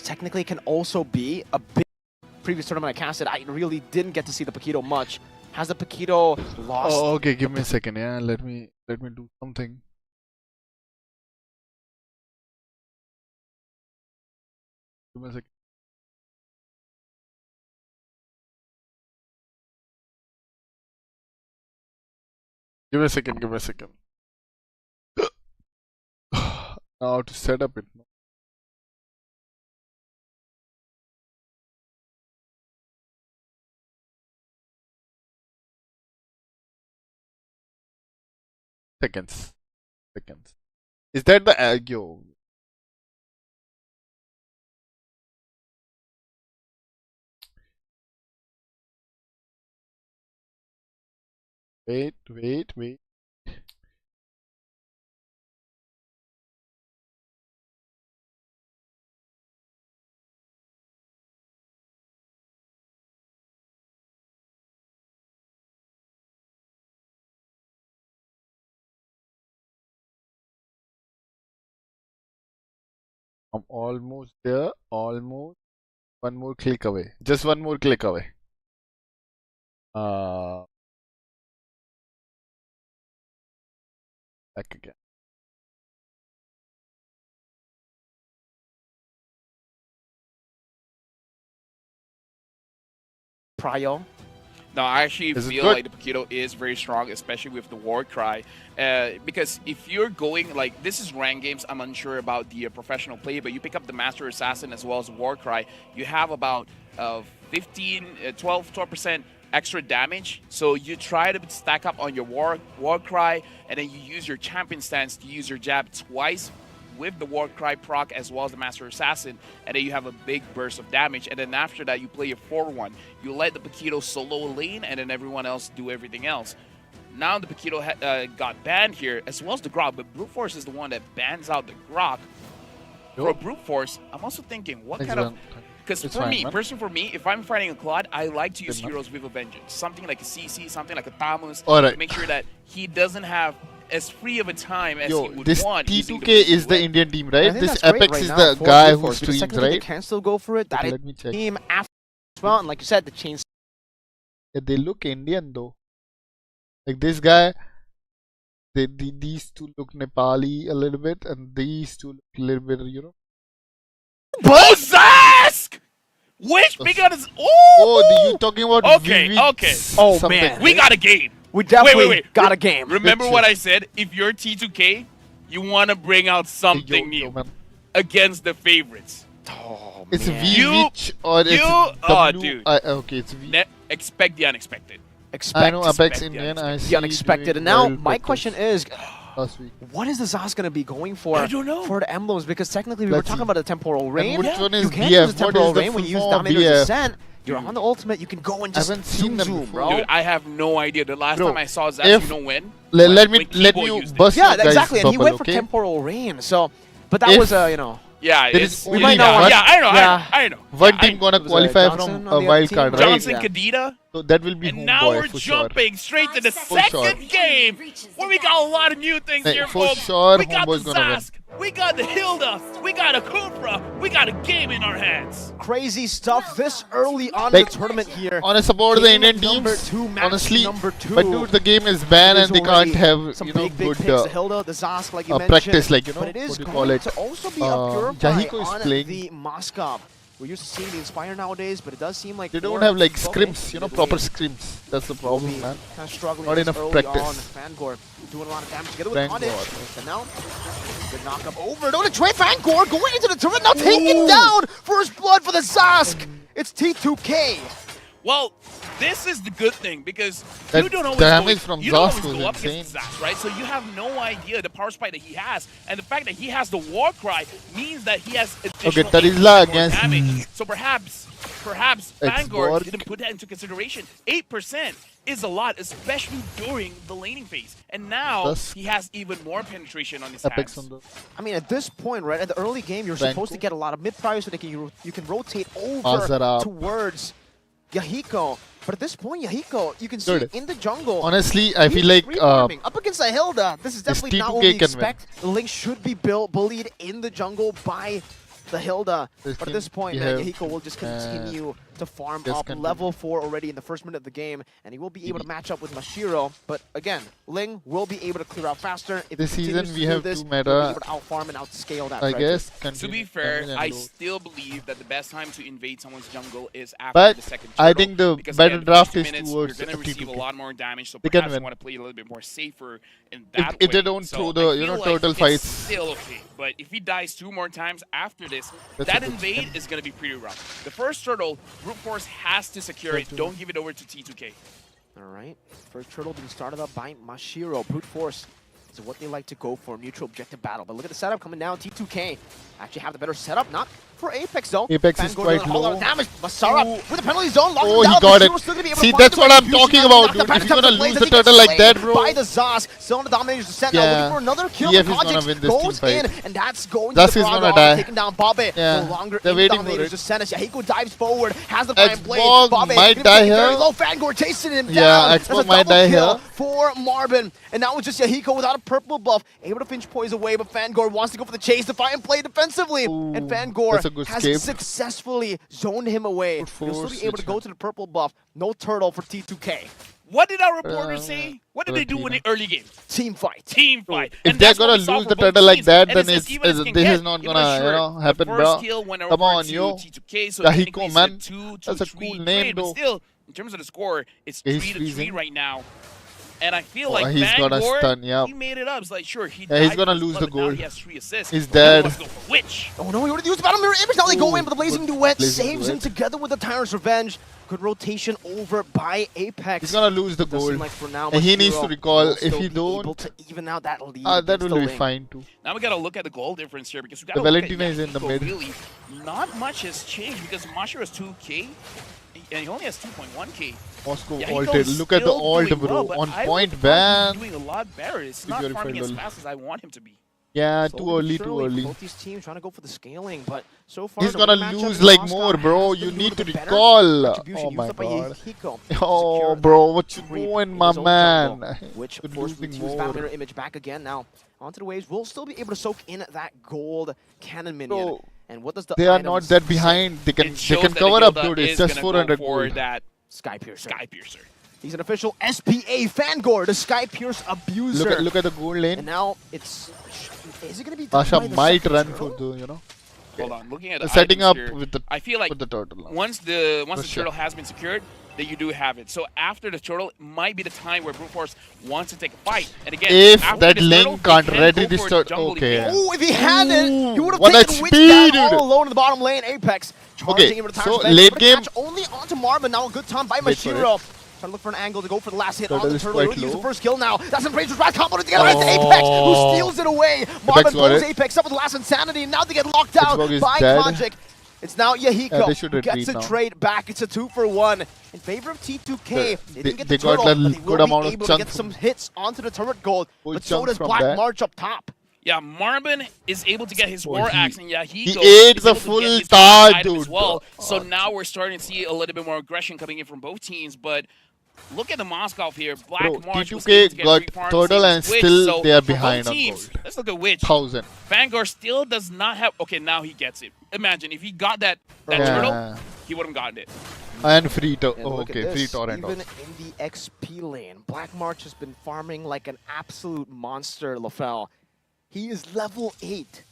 technically can also be a big previous tournament I casted. I really didn't get to see the Paquito much. Has the Paquito lost? Oh, okay, give me a second. Yeah, let me do something. Give me a second. Give me a second. Give me a second. Now to set up it. Seconds. Is that the yo? Wait. I'm almost there. Almost. One more click away. Just one more click away. Back again. Pryo. No, I actually Is it feel good? like the Paquito is very strong, especially with the war cry. Because if you're going, like, this is ranked games, I'm unsure about the professional play, but you pick up the Master Assassin as well as the war cry, you have about 12% extra damage. So you try to stack up on your war cry, and then you use your champion stance to use your jab twice with the war cry proc as well as the Master Assassin, and then you have a big burst of damage, and then after that you play a 4-1. You let the Paquito solo lane, and then everyone else do everything else. Now the Paquito got banned here, as well as the Grok, but Brute Force is the one that bans out the Grok. For Brute Force, I'm also thinking, what kind of... Because for me, if I'm fighting a Claude, I like to use heroes with a vengeance. Something like a CC, something like a Tamus, to make sure that he doesn't have as free of a time as he would want. This T2K is the Indian team, right? This Apex right is now the guy who because streams, technically right? They can still go for it. That Let me check. team after as well, and like you said, the chains. Yeah, they look Indian though. Like this guy, these two look Nepali a little bit, and these two look a little bit, you know. Bozask! Which big gun is? Oh, you talking about? Okay. Oh something. man, We got a game. we definitely Wait. got a game. Remember what I said? If you're T2K, you want to bring out something new against the favorites. Oh It's man. VVich or it's dude. okay, it's V. Expect the unexpected. I know Apex the Indian. I see the unexpected. doing And now well my for question this is, last week. what is the Zas going to be going for? I don't know. For the emblems, because technically we were Let's talking see. about the temporal rain. which one is You can't BF? use the What temporal is the rain when you use full form Dominator's BF? Descent. You're on the ultimate. You can go and just haven't seen them zoom, before. bro. Dude, I have no idea. The last Bro, time I saw Zaz, if- you know when? Let When me Kibo you used it. bust Yeah, your guys' exactly. And he bubble, went for okay? temporal rain. So, but that If- was you know. Yeah, There it's is we only might not one- yeah, I know. One Yeah, team gonna Was it qualify Johnson from on a the wild other team? card, right? Johnson, Yeah. Kadita, So that will be and now homeboy we're for sure. jumping straight to the For sure. second game, where we got a lot of new things Hey, here, for folks. sure, we got the homeboy's gonna win. Zask, we got the Hilda, we got a Kufra, we got a game in our hands. Crazy stuff this early on Like, in the tournament here. On a support of the Game Indian number teams, 2, match honestly, number 2. but dude, the game is banned and they can't have, some you know, big good picks. The Hilda, the Zask, like you mentioned. practice, like, you know, but it is what do you going call it? to also be a Purify Jahiko is on playing. the Moskov. We're used to seeing the Inspire nowadays, but it does seem like They more don't have like focus scrims, you know, in the proper game. scrims. That's the Will problem, be man. kind of struggling Not this enough early practice. on. Fangor doing a lot of damage together with Fangor. Onyx. And now, good knock up over. No, to Trey Fangor going into the turret, now taken down. First blood for the Zask. It's T2K. Well, this is the good thing because That you don't always damage go, from you don't Zask always was go up insane. against Zask, right? So you have no idea the power spike that he has, and the fact that he has the war cry means that he has additional Tarizla 8% more against- damage. So perhaps Fangor Borg. didn't put that into consideration. 8% is a lot, especially during the laning phase, and now Zask. he has even more penetration on his Apex hands. on the I mean, at this point, right, at the early game, you're supposed to Franco. get a lot of mid-priors so that you can rotate over Azarab. towards Yahiko. But at this point, Yahiko, you can see Dude, in the jungle. honestly, I feel he's like free farming. Up against a Hilda, this is definitely not what we T2K can win. expect. The Link should be bullied in the jungle by the Hilda. This But at team, this point, we have, Yahiko will just continue to farm just up continue. level 4 already in the first minute of the game, and he will be able to match up with Mashiro. But again, Ling will be able to clear out faster. If This he season continues we to do have this, two he'll be meta, able to outfarm and outscale that I Frederick. guess. To Continue be fair, damage and I load. still believe that the best time to invade someone's jungle is after But the second I turtle, think the because better again, the draft first 2 is minutes, towards you're going to receive a T2K. lot more damage, so They can perhaps you win. want to play a little bit more safer in If- that if they way. don't So throw I the, you feel know, like turtle it's fights. still okay. But if he dies 2 more times after this, That's that a good invade skin. is going to be pretty rough. The first turtle, Brute Force has to secure it. Don't give it over to T2K. All right, first turtle being started up by Mashiro. Brute Force is what they like to go for, neutral objective battle. But look at the setup coming down. T2K actually have the better setup, not for Apex though. Apex is Fangor quite doing a whole lot low. of damage. Masara with the penalty zone, locking Oh, down. he got it. Mashiro's still gonna be able to See, find that's the what I'm retribution. talking Now about, knocked dude. the If Phantom you're gonna Blaze lose as the he gets turtle like slayed that, bro. by the Zas. Still on the domination descent now, looking for another kill. TF is gonna Kojic win this goes team in, fight. and that's going Zas to is the gonna Frog, die. taking down Babe. Yeah, No longer they're in the waiting for dominator's it. descent as Yahiko dives forward, has the Fire Blade. Xbox Babe might gonna die be very here. low. Fangor chasing him Yeah, down. That's Xbox a might double die kill here. for Marvin. And now it's just Yahiko without a purple buff, able to pinch poise away, but Fangor wants to go for the chase to fight and play defensively. Ooh, And that's a Fangor good has escape. successfully zoned him away. Good He'll still force, be able to go to the purple buff. No turtle for T2K. What did our reporters say? What did they do in the Argentina. early game? Team fight. Team fight. If And they're that's what gonna we saw lose for the both turtle like teams. that, And then as it's even as can this get, is not even gonna, though, you sure, know, happen, the bro. first kill went Come over on, to yo. T2K, so Yahiko, technically it's man. a 2-3 That's a cool name, trade, but though. still, in terms of the score, it's Yeah, he's 3-3 freezing. right now. And I feel Oh, like he's gonna Bangor, stun, yeah. he made it up. It's like, sure, he Yeah, he's died gonna for his lose blood, the but now gold. he has 3 assists. He's He dead. wants to go for Witch. Oh no, he already used Battle Mirror Image. Now they go Ooh, in, but the Blazing good Duet Blazing saves him Duet. together with the Tyrant's Revenge. Good rotation over by Apex. He's gonna lose the Does seem gold. like for now, And he needs to Mashiro recall. will If still he be don't, able to even out that lead that against will the be Ling. fine too. Now we gotta look at the goal difference here because we The gotta look at Valentina is in the Yahiko, mid. Really, not much has changed because Mashiro is 2K and he only has 2.1K. Moscow Yeah, he ulted. goes Look at the still ult, doing bro. well, but On I point, would thought ban. he's doing a lot better. It's not Purified farming as lol. fast as I want him to be. Yeah, Slowly too but early, too surely, early. Both these teams trying to go for the scaling, but so far He's the gonna win matchup lose in like Moscow more, bro. has You been a need little to bit better. recall. Retribution Oh my used up by god. Yahiko. Oh, Secure bro, what you creep doing, in my his own man? jungle, which You're forces the losing team's Battle more. Mirror Image back again now. Onto the waves, we'll still be able to soak in that gold cannon minion. Bro, And what does the they are items not that say? behind. They It can shows that the cover up, Hilda dude. It's is just gonna 400 go for gold. that Sky Piercer. Sky Piercer. He's an official SPA Fangor, the Sky Pierce abuser. Look at the gold And lane. now it's... Is it going to be... Pasha by the might second run turtle? for the, you know, Hold on, looking at the setting items up here, with the I feel like turtle. Now. once the For sure. turtle has been secured, then you do have it. So after the turtle, it might be the time where Brute Force wants to take a fight. And again, If after that this Ling turtle, can't they can ready go this for turtle, jungle okay. evade. Oh, if he had it, he would have What taken HP, Witch down dude. all alone in the bottom lane. Apex charging Okay, him with the so Tyrant's Revenge, late able to game- catch only onto Marvin. Now a good time by Wait for Mashiro. Trying to look for an angle to go for the last hit on Turtle the is turtle. quite He use the low. first kill now. That's Embracer's Wrath combo together into Oh. Apex, who steals it away. Marvin got pulls it. Apex up with the last Insanity, and now they get locked out Xbox is by dead. Kojic. It's now Yahiko they should who gets retreat a now. trade back. It's a 2-for-1 in favor of T2K. They didn't get the they got turtle, a but they good will amount be of able to get chunk some from- hits onto the turret gold. Good But so chunk does from Black that. March up top. Yeah, Marvin is able to get his Oh, War he- Axe, and Yahiko he is ate able the to full get his tar, item as dude. well. So Oh. now we're starting to see a little bit more aggression coming in from both teams, but look at the Moscow here. Black Bro, March was T2K able to get got reformed, turtle same and as Witch, still so they are for both behind on teams, gold. let's look at Witch. 1000. Vanguard still does not have... Okay, now he gets it. Imagine, if he got that Yeah. turtle, he would have gotten it. And free to And oh, look at okay, free this, torrent even also. in the XP lane, Black March has been farming like an absolute monster, LaFell. He is level 8.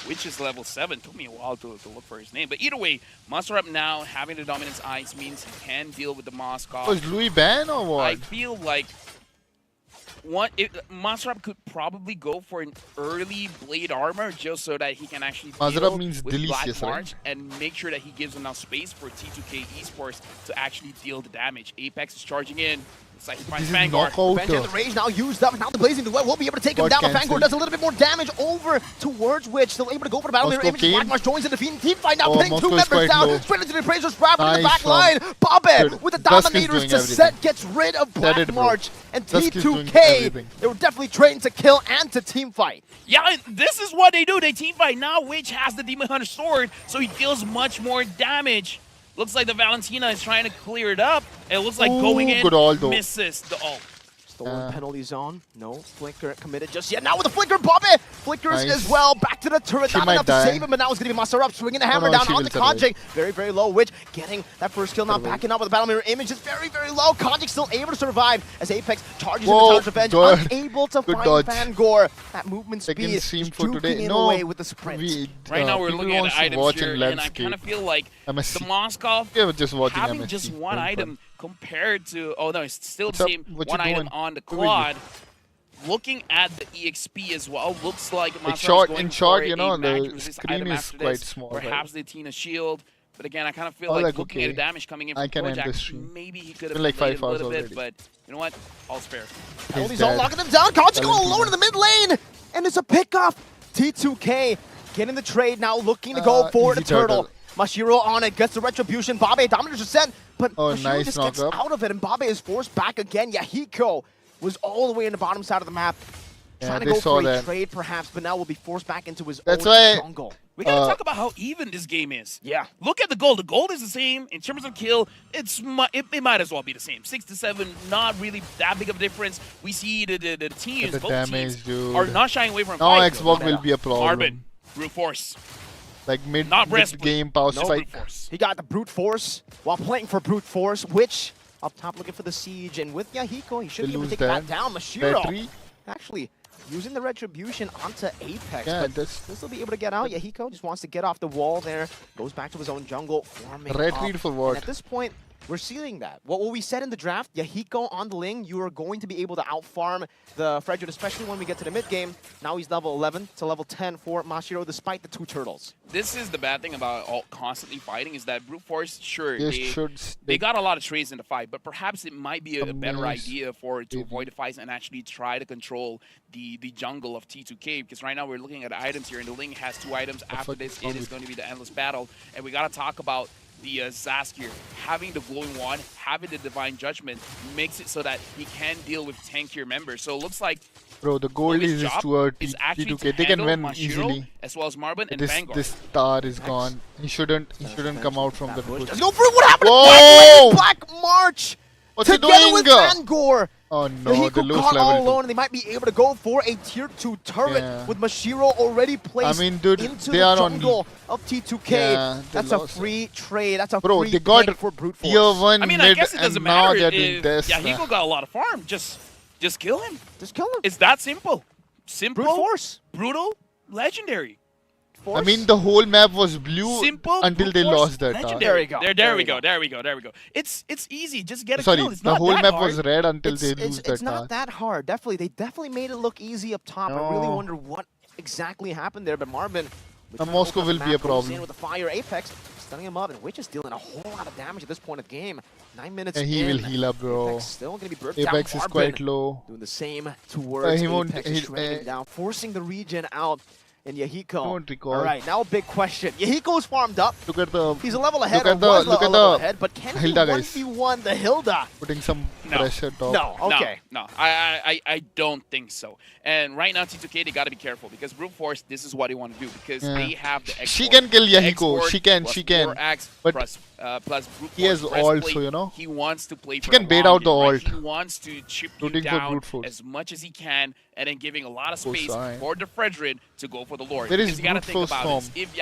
Which is level 7. Took me a while to look for his name. But either way, Monster Up now having the Dominance Eyes means he can deal with the Moscow. Oh, is Louis ban or what? I feel like Monster Up could probably go for an early Blade Armor just so that he can actually Monster deal Up means with delicious, Black right? March and make sure that he gives enough space for T2K Esports to actually deal the damage. Apex is charging in. Looks like he finds This is Vanguard. knockout. Revenge and the Rage now used up. Now the Blazing Duet will be able to take him Got down. But cancelled. Fangor does a little bit more damage over towards Witch. Still able to go for the Battle Mirror Moscow Image. came. Black March joins in the team fight now, Oh, pinning two Moscow is members quite down. low. Straight into the Appraiser's Wrap in the Nice back line. Babe Good. with the Dusk is Dominators doing to everything. set gets rid of Black it, bro. March. And Dusk is doing T2K, everything. they were definitely trained to kill and to team fight. Yeah, and this is what they do. They team fight. Now Witch has the Demon Hunter sword, so he deals much more damage. Looks like the Valentina is trying to clear it up. It looks like Ooh, going in, good ult though. misses the ult. Stolen penalty zone. No flicker committed just yet. Now with the flicker, Bobby flickers Nice. as well. Back to the turret. She Not might enough die. to save him, but now it's going to be Master up, swinging the hammer no, down she onto will survive. Kajik. Very, very low. Witch getting that first kill now, backing up with the battle mirror image. Is very, very low. Kajik still able to survive as Apex charges in the Tower's Revenge. Good. Unable to Good find dodge. Fangor. That movement Second speed stream is for juking today. it No, away with the sprint. Right now we're people looking at wants the to items watch here, in and I landscape. kind of feel like MSC. the Moskov Yeah, just watching having MSC. just one Going item compared to, oh no, it's still What's the up? same What one you item doing? on the Who are you? quad. Looking at the EXP as well, looks like Like Master in going short, for you a know, magic the resist screen item is after quite this. small. Perhaps the Tina shield. But again, I kind of feel Oh, like like, looking at okay. the damage coming in I from can end Kojak, this stream. maybe he could Been have like 5 a hours little bit, already. but you know what? All's fair. Penalty He's zone dead. locking them down. Kajik all Valentina. alone in the mid lane. And it's a pickoff. T2K getting the trade now, looking to go for the easy turtle. turtle. Mashiro on it, gets the retribution. Babe, Dominator sent, but Oh, Mashiro nice just gets knock-up. out of it, and Babe is forced back again. Yahiko was all the way in the bottom side of the map, Yeah, trying to they go saw for a that. trade perhaps, but now will be forced back into his That's own why- jungle. We gotta talk about how even this game is. Yeah. Look at the gold. The gold is the same in terms of kill. It might as well be the same. 6 to 7, not really that big of a difference. We see the teams, The both damage, teams, dude. are not shying away from Now fight. Xbox will be a problem. Marvin, brute force, Like not breastplate. game pause no fight. brute force. He got the brute force while playing for brute force, which up top looking for the siege, and with Yahiko, he should They be able to lose take that. that down. Mashiro Battery. actually using the retribution onto Apex, Yeah, but that's this will be able to get out. Yahiko just wants to get off the wall there, goes back to his own jungle, forming Red up. read for And what? at this point, we're seeing that. What we said in the draft, Yahiko on the Ling, you are going to be able to outfarm the Frederick, especially when we get to the mid game. Now he's level 11 to level 10 for Mashiro, despite the 2 turtles. This is the bad thing about constantly fighting is that brute force, sure, They they should. they got a lot of trades in the fight, but perhaps it might be a better Amazing. idea to Maybe. avoid the fights and actually try to control the jungle of T2K, because right now we're looking at items here, and the Ling has 2 items. After fuck this, is wrong it is with- going to be the endless battle, and we got to talk about the Zaskier. Having the glowing wand, having the divine judgment makes it so that he can deal with tankier members. So it looks like Bro, the goal his is job to a is actually T2K. to They can handle win Mashiro easily. as well as Marvin and This Vanguard. star is gone. He shouldn't come out from the Bush. bush. Let's go for it. What happened Whoa! to Black March? What's he Together doing? with Fangor. Oh no, Yahiko the loose caught all level. alone, and they might be able to go for a tier 2 turret Yeah. with Mashiro already placed I mean, dude, into they the are on jungle of T2K. Yeah, they That's a lost it. free trade. That's a Bro, free they got pick for brute force. Tier 1 I mean, mid I guess it doesn't and now matter they're doing if this. Yahiko got a lot of farm. Just kill him. Just kill him. It's that simple. Simple, Brute force. brutal, legendary. I mean, the whole map was blue Simple until brute they force, lost that. legendary. There we go. There There we we go. go. There we go. There we go. It's easy. Just get a Sorry, kill. It's the not whole that map hard. was red until they lose It's that not that hard. Definitely, they definitely made it look easy up top. I really No. wonder what exactly happened there. But Marvin, Moscow will be a problem. With the fire Apex, stunning him up, and Witch is dealing a whole lot of damage at this point of game. 9 minutes And he in. will heal up, bro. Apex still going to be burnt Apex down. is quite Marvin low. doing the same towards he won't- Apex, he- shredding him down, forcing the region out. And Yahiko. Don't recall. All right, now a big question. Yahiko's farmed up. Look at the He's a level ahead. Look at or the- was look a at level the ahead, but can Hilda he guys. 1v1 the Hilda? putting some No. pressure top. No. Okay. No, I don't think so. And right now, T2K, they got to be careful because brute force, this is what they want to do because Yeah. they have the export. She can kill Yahiko. Export She can. plus She can. 4x But plus brute he has force ult, breastplate. so, you know. He wants to play She for can the bait long out the game, right? ult. He wants to chip you Rooting for down brute force. as much as he can and then giving a lot of space sorry. for the Fredrin to go for the Lord. Where is Because you got to brute think force about from? this.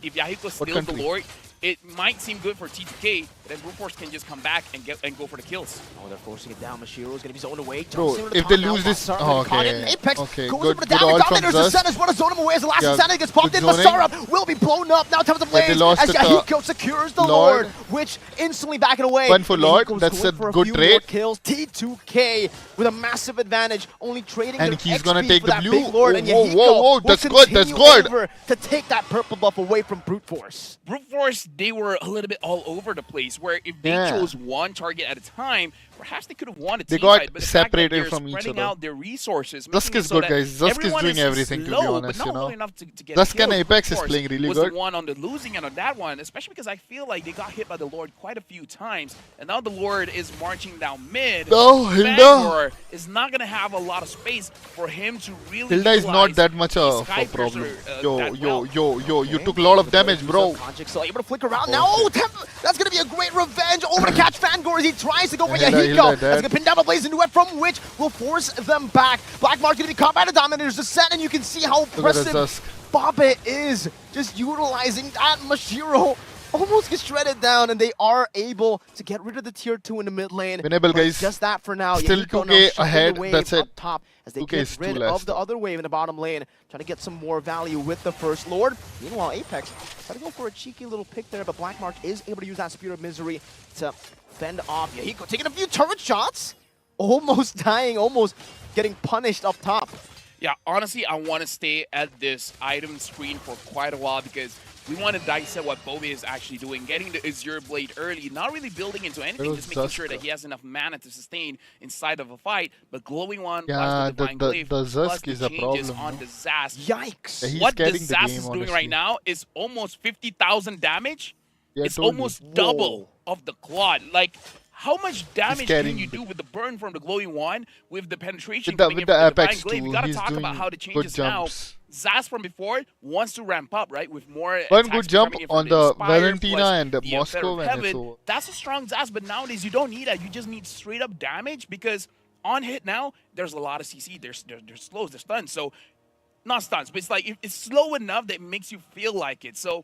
If Yahiko steals the country? Lord, it might seem good for T2K, but then brute force can just come back and go for the kills. Oh, they're forcing it down. Mashiro is going to be zoned away. Bro, Jumps into the if they top now. lose this- Masara oh, gonna be caught okay. in. Apex Okay, goes good- over the good damage. ult from Dominator's Zust. Senate is want to zone him away as the last Yeah, Senate gets popped good in. zoning. Masara will be blown up. Now Thames they Blaze lost as it, Yahiko secures the Lord. Lord, which instantly backing away. One for Lord, Yahiko's that's going a for good few more trade. kills. T2K with a massive advantage, only trading And their he's gonna XP take for the that blue. big Lord, and Whoa, Yahiko whoa, whoa, will that's good, that's continue good. over to take that purple buff away from Brute Force. Brute Force, they were a little bit all over the place, where if they Yeah. chose one target at a time, perhaps they could have won a They team got fight, but the fact that separated they're from each spreading other. out their resources, Zusk making it is so good, that guys. Zusk is everyone doing everything, to be slow, honest, but you not know. good enough to get Zusk and kills. Apex Brute is Force playing really was good. the one on the losing end on that one, especially because I feel like they got hit by the Lord quite a few times, and now the Lord is marching down mid. Oh, Hilda. Bangor is not going to have a lot of space for him to really Hilda is not utilize that much the of a Sky problem. Piercer, Yo, that yo, well. yo, yo, you Okay. took a lot of damage, bro. Kajik still able to flick around. Oh, Now, shit. That's going to be a great revenge over to catch Fangor as he tries to go for Hilda, Yahiko. Hilda, That's going to pin down the Blaze into it, from which will force them back. Black Mark's going to be caught by the Dominator's Descent, and you can see how impressive Bobbit is just utilizing that. Mashiro almost gets shredded down, and they are able to get rid of the tier 2 in the mid lane. Winnable, guys. Just that for now. Still Yahiko 2k now ahead. the wave That's it. up top as they 2K get is too rid less, of the other wave in the bottom lane, trying to get some more value with the First Lord. Meanwhile, Apex trying to go for a cheeky little pick there, but Black Mark is able to use that Spirit of Misery to fend off Yahiko, taking a few turret shots, almost dying, almost getting punished up top. Yeah, honestly, I want to stay at this item screen for quite a while because we want to dissect what Bobe is actually doing. Getting the Azure Blade early, not really building into anything, just making sure that he has enough mana to sustain inside of a fight. But Glowing One plus the Divine Glaive, the plus Zusk the is a changes problem. on the Zast. Yikes. He's What the carrying the Zast game, is doing honestly. right now is almost 50,000 damage. Yeah, It's totally. almost double of the Claude. Like, how much damage can carrying you do with the burn from the Glowing One with the penetration With the- coming with in the from the Divine Apex Glaive? We too, gotta he's talk about doing how the good changes now. jumps. Zast from before wants to ramp up, right? With more One attacks good jump coming in from on the Inspire, Valentina plus and the Moscow Feather of when it's Heaven. over. That's a strong Zast, but nowadays you don't need that. You just need straight up damage because on hit now, there's a lot of CC. There's slows, there's stuns. So, not stuns, but it's like it's slow enough that it makes you feel like it. So,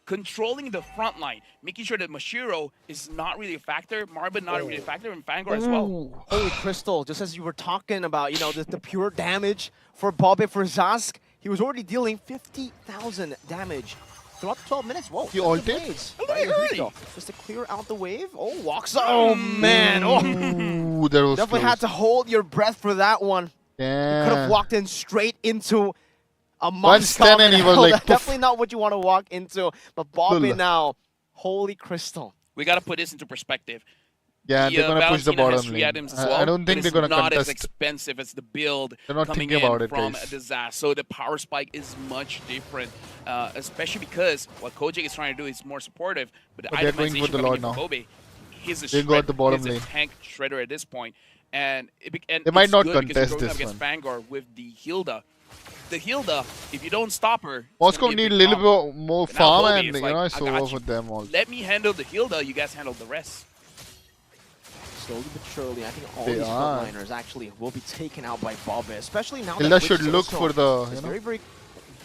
controlling the front line, making sure that Mashiro is not really a factor, Marvin not really a factor, and Fangor as well. Holy Crystal, just as you were talking about, you know, the pure damage for Bobbit, for Zask, he was already dealing 50,000 damage throughout the 12 minutes. Whoa. He that's ulted? the blades. A little bit Right, early. just to clear out the wave. Oh, walks. Oh, man. Oh. Ooh, that was Definitely close. had to hold your breath for that one. Yeah. Could have walked in straight into a One Moscow. stun and he was like, That's poof. definitely not what you want to walk into. But Bobby Cool. now, holy Crystal. We got to put this into perspective. Yeah, they're gonna push the Valentina has bottom 3 lane. items as I well, don't think but they're gonna it's not as contest. expensive as the build They're not coming thinking in about it, from guys. the Zast. So the power spike is much different, especially because what Kojik is trying to do is more supportive, but the But they're going itemization for the coming Lord in from now. Bobe, he's a They got the bottom he's a lane. tank shredder at this point, and They might it's not good because contest you're going up this against Fangor with the Hilda. The Hilda, if you don't stop her, it's Moscow gonna be need a a big little problem. bit more But now farm Bobe and is you like, know I it's got over you. for them all. Let me handle the Hilda, you guys handle the rest. Slowly but surely, I think all They these are. frontliners actually will be taken out by Bobbit, especially now Hilda that should Witch look also for the, is you know, very, very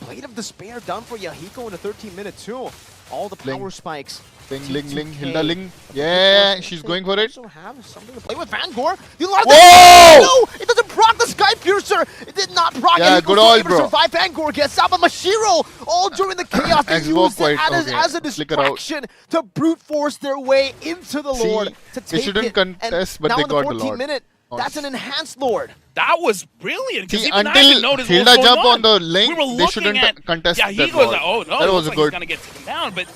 Blade of Despair done for Yahiko in the 13-minute too. All the power Ling. spikes. Ling, T2K. Hilda Ling. Of Yeah, course, she's they going for it. also have something to play with. Fangor. The last Whoa! No! It doesn't proc the Sky Piercer! It did not proc Yeah, it. good Yahiko's ult, able to bro. survive. Fangor gets out, but Mashiro, all during the chaos, they Xbox used it quite as a okay. Flicker out. distraction to brute force their way into the See, Lord to they take shouldn't it. contest, And but now they in the got the 14 Lord. minute, that's an enhanced Lord. That was brilliant. Because See, even I didn't until notice Hilda what was jump going on the lane, we were they looking shouldn't at, contest yeah, that he was Lord. like, oh no, That it was looks like good. he's gonna get taken down. But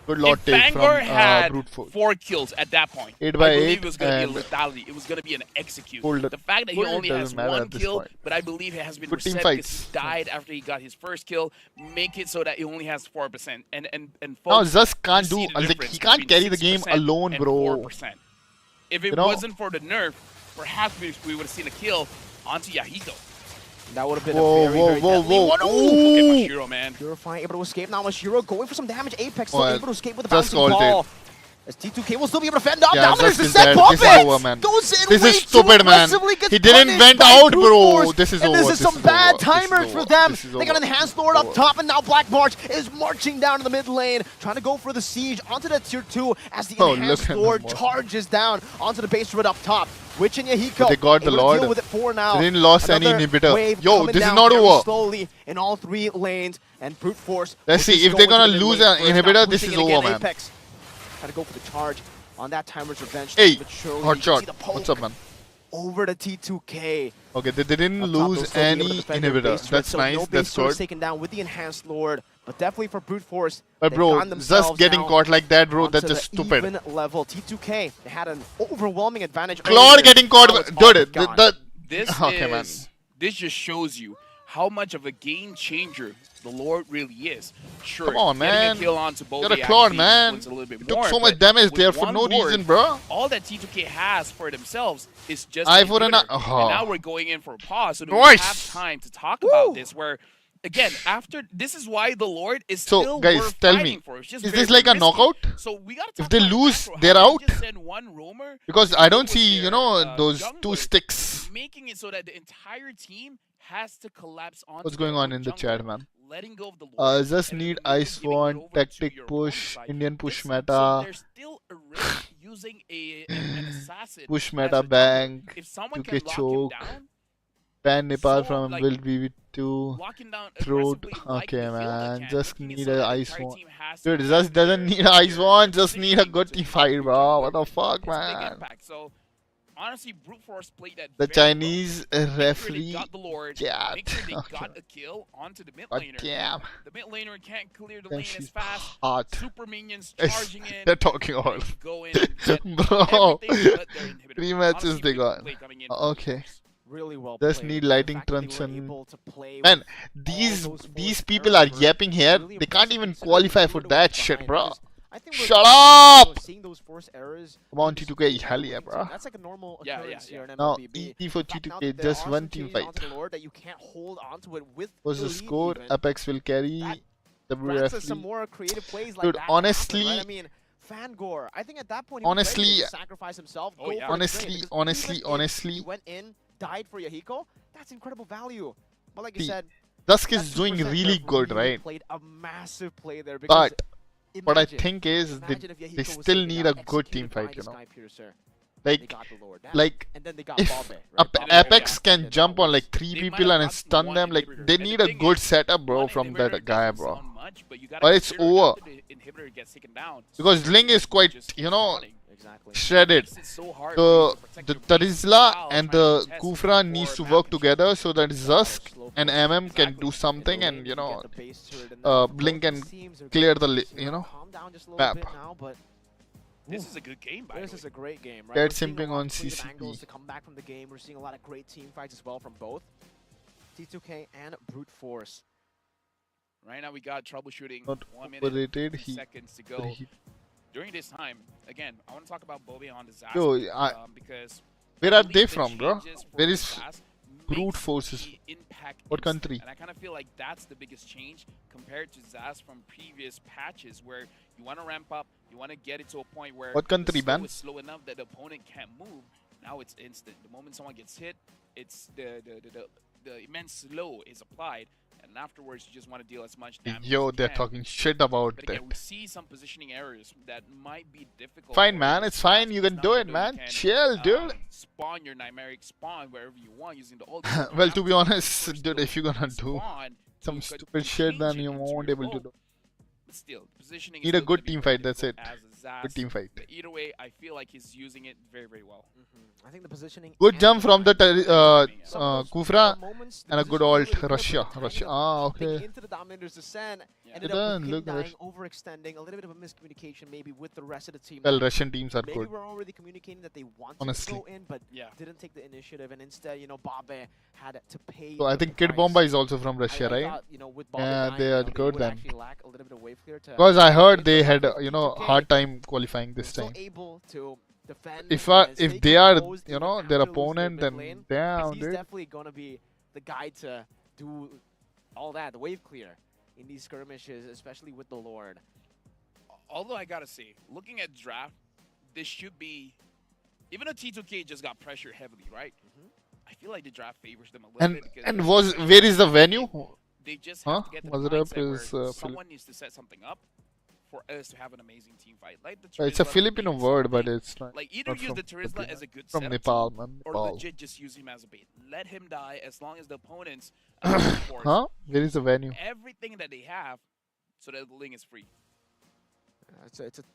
Good Lord if take from Fangor had brute force. 4 kills at that point, 8 I by believe 8 it was gonna be a and lethality. It was gonna be an execute. hold it. The fact that he Hold it only has doesn't matter 1 at this kill, point. but I believe it has been Good team reset because fights. he died after he got his first kill, make it so that he only has 4%. And No, folks, Zusk you can't see do. the Like, difference he can't between carry the game 6% alone, and bro. 4%. If it You know- wasn't for the nerf, perhaps we would have seen a kill onto Yahiko. That would have been Whoa, a very, whoa, very whoa, deadly whoa. one. Look Ooh. at Mashiro, man. Purifying able to escape. Now Mashiro going for some damage. Apex still Well, able to escape with a just bouncing ulted. ball. As T2K will still be able to fend up. Yeah, Down there's Zusk the is set dead. bump This is it. over, man. Goes in This way is too stupid, man. aggressively, gets He didn't punished vent by out, brute bro. force. This is and over. This is This some is bad over. This is timers over. for them. This is They got over. an enhanced Lord Over. up top, and now Black March is marching down in the mid lane, trying to go for the siege onto that tier 2 as the Oh, enhanced look at Lord them. charges down onto the base turret up top. Witch and Yahiko But they got the able to Lord. deal with it for now. They didn't lose any Another inhibitor. wave Yo, coming this is down not very over. slowly in all 3 lanes, and brute force. Let's will see, just if go they're into gonna the mid lose lane an first. Now inhibitor, this pushing is it again, over, man. Apex. Try to go for the charge on that timer's revenge. Hey, but surely hot you shot. see the poke What's up, man? over to T2K. Okay, they didn't Up top, they'll lose still be able to any defend their inhibitor. base turret, That's so nice. no base That's turret's good. taken down with the enhanced Lord, but definitely for brute force. But they've bro, gotten themselves just getting now caught like that, bro, onto that's the just stupid. Even level. T2K, they had an overwhelming advantage. Claude earlier. getting caught, Now it's all dude. but gone. This Okay, man. this just shows you how much of a game changer the Lord really is. Sure, Come on, getting man. a kill onto Bobe Got a Claude, actually man. influenced a little bit He took more, so much but damage with there for one no ward, reason, bro. All that T2K has for themselves is just Eye an for an inhibitor. eye. And now we're going in for a pause, so that we Nice. have time to talk about Woo. this, where again, after this is why the Lord is So, still guys, worth tell fighting me, for. It's just is very, this like very a risky. knockout? So we gotta If talk they about lose, macro. they're How out? they just send one roamer Because to I go don't with see, you their, know, those two jungler, sticks. making it so that the entire team has to collapse onto What's their going on own in the jungler, chat, man? letting go of the Lord, Just and then need the minion ice giving it one, over to tactic your opponent's push, side. Indian push So meta, there's still a risk using an assassin push as meta a jungler. bank, If someone 2k can lock him choke, down, ban Nepal so from like build VV2, locking down throat. aggressively like in Okay, the field man, again, just making it need so a that the ice entire one. team has to Dude, adjust just doesn't need an ice one, just need a positioning good to team help fight, your bro. jungler. What the fuck, It's a big man? impact. So honestly, Brute Force played that The very well. Chinese Make sure they referee got the Lord. cat. Make sure they Okay. got a kill onto the mid But laner. damn, The mid laner can't clear the then lane as she's fast. hot. Super minions It's- charging in. They're talking and all. then you go in and get Bro, everything but their inhibitor. 3 matches Honestly, they beautiful got. play coming in from Brute Okay. Force. Really well Just played. need The lighting fact that they were truncheon. able to play Man, with these all those these forced people are errors were yapping here. really They can't impressive even considering qualify they for were that behind, shit, bro. because I think we're Shut you know, up! seeing those forced errors Come on, on T2K, display hell on yeah, winning team, bro. that's like a normal Yeah, occurrence yeah, here in Now, MLBB. easy for The fact now T2K, that there just are one some team changes fight. onto the Lord that you can't hold onto it with What's the lead score? even. Apex will That carry. grants us some WF. more creative plays like Dude, that to happen, honestly, right? I mean, Fangor, I think at that point he was ready honestly, to sacrifice himself, Oh, go yeah. for the trade, because honestly, even if honestly, he went in, died for Yahiko, that's incredible value. But like you See, said, Dusk that is doing 2% really nerf good, really right? played a massive play there because But what I imagine, think is imagine if they Yahiko was still taken need down, a good team executed by fight, you this know. guy, Piercer. They Like, got the Lord down, like and then they got if Bobe, right? Bobe Apex got can affected. jump That on was- like 3 They might people have and gotten stun one them, like inhibitor. they And the need a thing good is, setup, bro, one from inhibitor that guy, doesn't bro. sound much, but you gotta Or it's consider over. after the inhibitor gets taken down, Because Ling is quite, just you know, spawning. Exactly. shredded. Makes it so hard for you to protect The your base Tarizla while and trying to the contest Kufra for needs to map work control. together so that Zusk Slow and push. MM can Exactly. do In the something lane, and, you you know, get the base turret, and now for Blink both and these teams are clear gonna the, see, you know, calm down just a little map. bit now, but This is a good game, by this the is way. a great game, right? Cat We're seeing a simping lot on of creative CCP. angles to come back from the game. We're seeing a lot of great team fights as well from both T2K and Brute Force. Right now we got troubleshooting. Not 1 minute, overrated. 3 seconds to go. During this time, again, I want to talk about Bobe on disaster Yo, because where I are believe they the from, bro? changes for Where is Zaz Brute makes Forces? the impact What instant. country? And I kind of feel like that's the biggest change compared to Zaz from previous patches, where you want to ramp up, you want to get it to a point where What country, the slow man? is slow enough that the opponent can't move. Now it's instant. The moment someone gets hit, it's the immense slow is applied, and afterwards you just want to deal as much damage Yo, as you they're can. talking shit about But that. again, we see some positioning errors that might be difficult. Fine, for man. the It's fine. Zaz, You because can do now it, you man. can, Chill, dude. Spawn your Nightmaric spawn wherever you want using the old. Well, to be honest, dude, if you're gonna do spawn, some you could stupid shit, change then it you into won't your able to own. do. But still, the positioning Need is a still good gonna be team very fight, that's difficult it. as a Zaz. Good team fight. But either way, I feel like he's using it very, very well. I think the positioning. Good and jump from the some of those Kufra moments, the and a good positioning alt. really good, but the Russia. timing Russia. of Ah, hopping okay. into the Dominator's Descent Yeah. ended Good up done, with him look, dying, overextending, a little bit of a miscommunication maybe with the rest of the team. Well, that Russian teams are maybe good. we're already communicating that they wanted Honestly. to go in, but Yeah. didn't take the initiative, and instead, Bobe had to pay. So I the think Kid price. Bomba is also from Russia, I right? thought, with Bobe Yeah, dying, they are they good would then. actually lack a little bit of wave clear to. Because I heard hit they the had, mark. T2K hard time qualifying this still time. able to defend. If and if stay they are, composed even their after losing their opponent, mid then lane, damn, he's dude. definitely gonna be the guy to do all that, the wave clear in these skirmishes, especially with the Lord. Although I gotta say, looking at draft, this should be, even though T2K just got pressured heavily, right? I feel like the draft favors them a little bit. Because And where is the venue? they just Huh? have to get to the Mazarab mindset is, where Philip- someone needs to set something up for us to have an amazing team fight. Like the It's a Terizla Filipino being word, but something. it's not. Like either not use from the Terizla Filipino. as a good From setup Nepal, tool, man. or Nepal. legit just use him as a bait. Let him die as long as the opponents Huh? Where is the venue? everything that they have so that the link is free.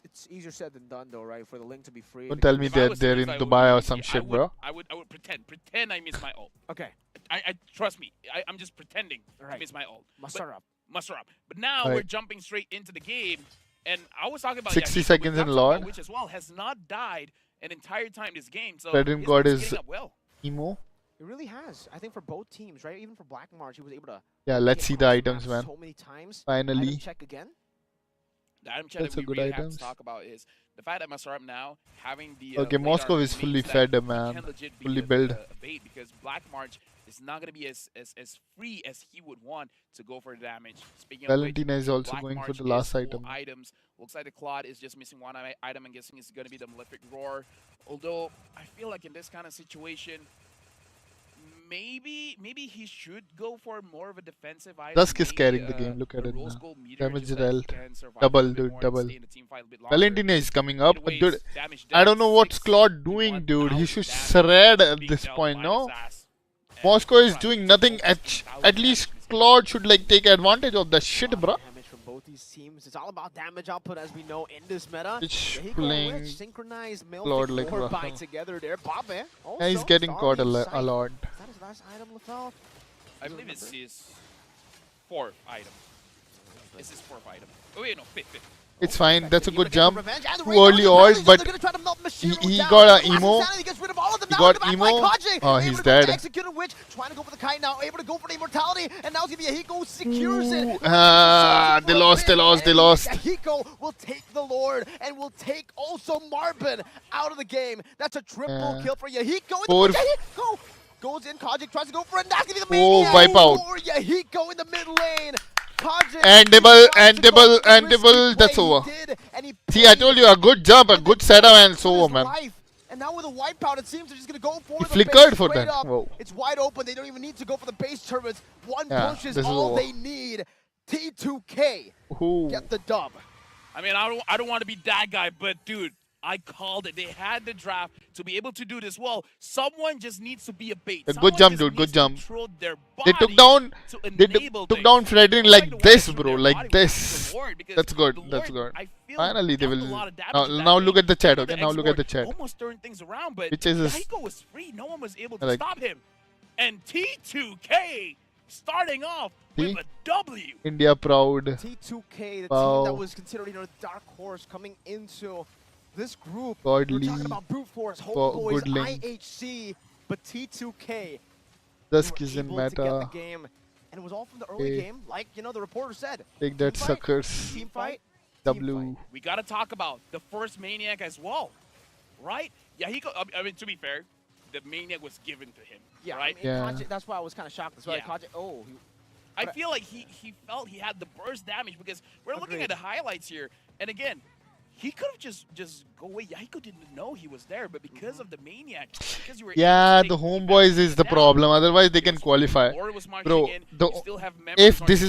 It's easier said than done, though, right? For the link to be free. Don't tell me If I that was they're in Terizla, I Dubai or would- some I shit, would- bro. I would pretend I miss my ult. Okay, I trust me. I'm just pretending to Right. miss my ult. Masarab. Muster up. But now Right. we're jumping straight into the game, and I was talking about 60 Yahiko, seconds but in Yatsuba, Lord. which as well has not died an entire time this game. So Veteran his God team's is getting up well. Emo. It really has. I think for both teams, right? Even for Black March, he was able to. Yeah, let's get see the across items, map man. So many times. Finally. Item check again. The item chat That's that a we good really have items. to talk about is the fact that Masarap now having the Okay, blade Moscow armor is fully means that fed, he man. can legit be Fully a built. bait, because Black March is not going to be as free as he would want to go for the damage. Speaking of which, Valentina is the also Black going for March the last is full item. items. Looks like the Claude is just missing one item. I'm guessing it's going to be the Malefic Roar. Although I feel like in this kind of situation, maybe he should go for more of a defensive item. Dusk is Maybe, carrying the game. Look at a it Rose now. Gold meter, Damage just so that he dealt. can survive a Double, little bit dude, more and double. stay in the team fight a bit longer. Valentina is coming up. Anyways, Dude, damage I don't dealt, know what's Claude doing, dude. He should shred at this point, no? Moscow is doing nothing. At least Claude should like take advantage of that shit, bro. Damage from both these teams. It's all about damage output, as we know in this meta. It's Yahiko playing Rich, synchronized Claude Milfic like Core by Rafa. together there. Pape, Yeah, he's also getting caught a Starving lot. Sight. Is that his last item, Lefel? I believe it's his fourth item. It's his fourth item. Oh wait, no, fifth. It's fine. That's a good jump. Revenge, and the Too Raiders early are ult, just but gonna try to melt Mashiro he down. got a Last emo. Insanity gets rid of all of them. He Now got in the back emo. by Kaji. Oh, Able he's to go to dead. execute a witch, trying to go for the kite now, able to go for the immortality, and now it's gonna be Yahiko secures it. They lost. Yahiko will take the Lord and will take also Marvin out of the game. That's a triple kill for Yahiko. Yahiko goes in, Kaji tries to go for it, and that's gonna be the maniac wipe out. for Yahiko in the mid lane. Kaji And double, that's over. See, I told you, a good jump, a good setup, and it's over, man. And now with a wipeout, it seems they're just going to go for He the flickered base for straight that. up. Whoa. It's wide open. They don't even need to go for the base turrets. One push is this is all over. they need. T2K Ooh. get the dub. I mean, I don't want to be that guy, but dude, I called it. They had the draft to be able to do this well. Someone just needs to be a bait. A good Someone jump, just dude. Good needs to jump. control their They body took down. to They enable took things. down Fredrin Unlike like the this, West, bro. their Like body was this. the Lord, because That's good. the That's Lord, good. I feel, Finally, they dealt will. a lot of damage Now, in that now game. look at the chat. The Okay, now look at the chat. almost turned things around, but Which is Yahiko was free. No one was able to like- stop him. And T2K starting off with a W. India proud. T2K, the Wow. team that was considered, you know, dark horse coming into this group. Godly. We're talking about brute force, Go- Homeboys, good lane. IHC, but T2K Dusk were is in able to get the meta. game, and it was all from the early Okay. game, like you know the reporter said. Take that, Team fight, suckers. Team fight. W. Team fight. We got to talk about the first Maniac as well, right? Yahiko, I mean, to be fair, the Maniac was given to him, Yeah, right? I mean, Yeah. Kaji, that's why I was kind of shocked. That's why Yeah. Kaji, I feel like he felt he had the burst damage, because we're looking Agreed. at the highlights here, and again, he could have just go away. Yahiko didn't know he was there, but because of the Maniac, because you were Yeah, able to the take homeboys is the down, problem. Otherwise, they can because qualify. Lord was marching Bro, in, the- you still have members If on this your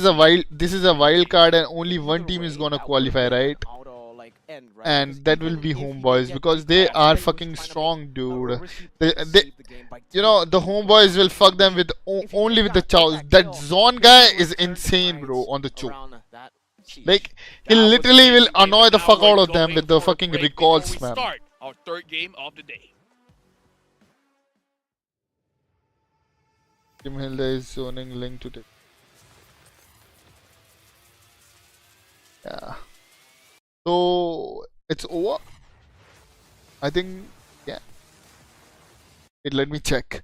is a wild card and only either one team is way, gonna that qualify, would've been right? an auto, like, end, right? And Because that will even be if he homeboys did because get they the are offset, he was fucking trying to strong, make a dude. risky They, play to they, save the game by you know, the homeboys will fuck them with only with the chows. That Zon guy is insane, bro, on the choke. around that siege. Like, That he was literally will amazing game, annoy but the now fuck we're out of them going with the for a fucking break recalls, before we man. start our third game of the day. Tim Hilda is zoning link to it. Yeah. So it's over. I think, yeah. Wait, let me check.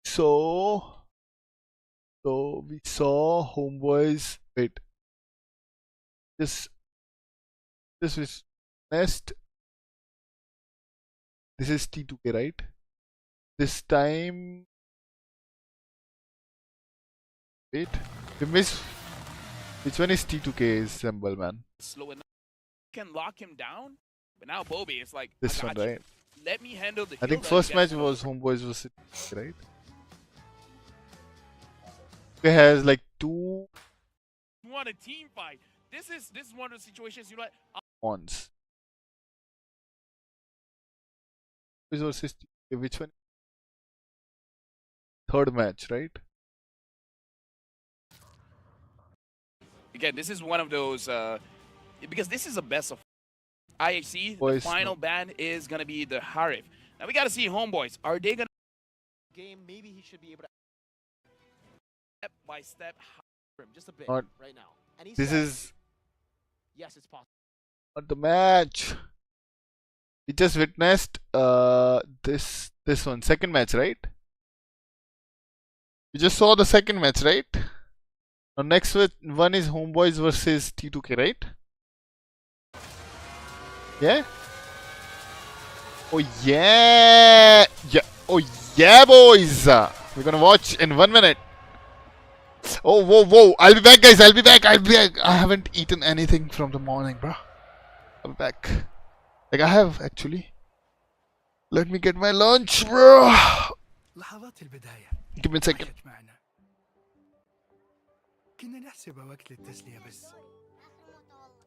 So we saw homeboys. Wait. This is nest. This is T2K, right? This time. Wait. We missed. Which one is T2K's symbol, man? Slow enough, can lock him down. But now Bobby is like, This I one, got you. right? Let me handle the I kill think that first you match guys was want. homeboys versus T2K, right? It has like two You want a team fight. This is one of the situations, you know what? ons. Versus T2K, which one? Third match, right? Again, this is one of those because this is a best of IHC. The Boys, final ban is gonna be the Harif. Now we gotta see homeboys. Are they gonna game, maybe he should be able to step by step? him just a bit Not- right now. And he This said, is yes, it's possible. not the match. We just witnessed this one, second match, right? We just saw the second match, right? Now next one is homeboys versus T2K, right? Yeah? Oh yeah! Yeah! Oh yeah, boys! We're gonna watch in 1 minute. Oh, whoa, whoa! I'll be back, guys. I'll be back. I'll be back. I haven't eaten anything from the morning, bro. I'll be back. Like I have actually. Let me get my lunch, bro. لحظات البداية Give me a second. عاشت معنا. كنا نحسبها وقت للتسلية بس.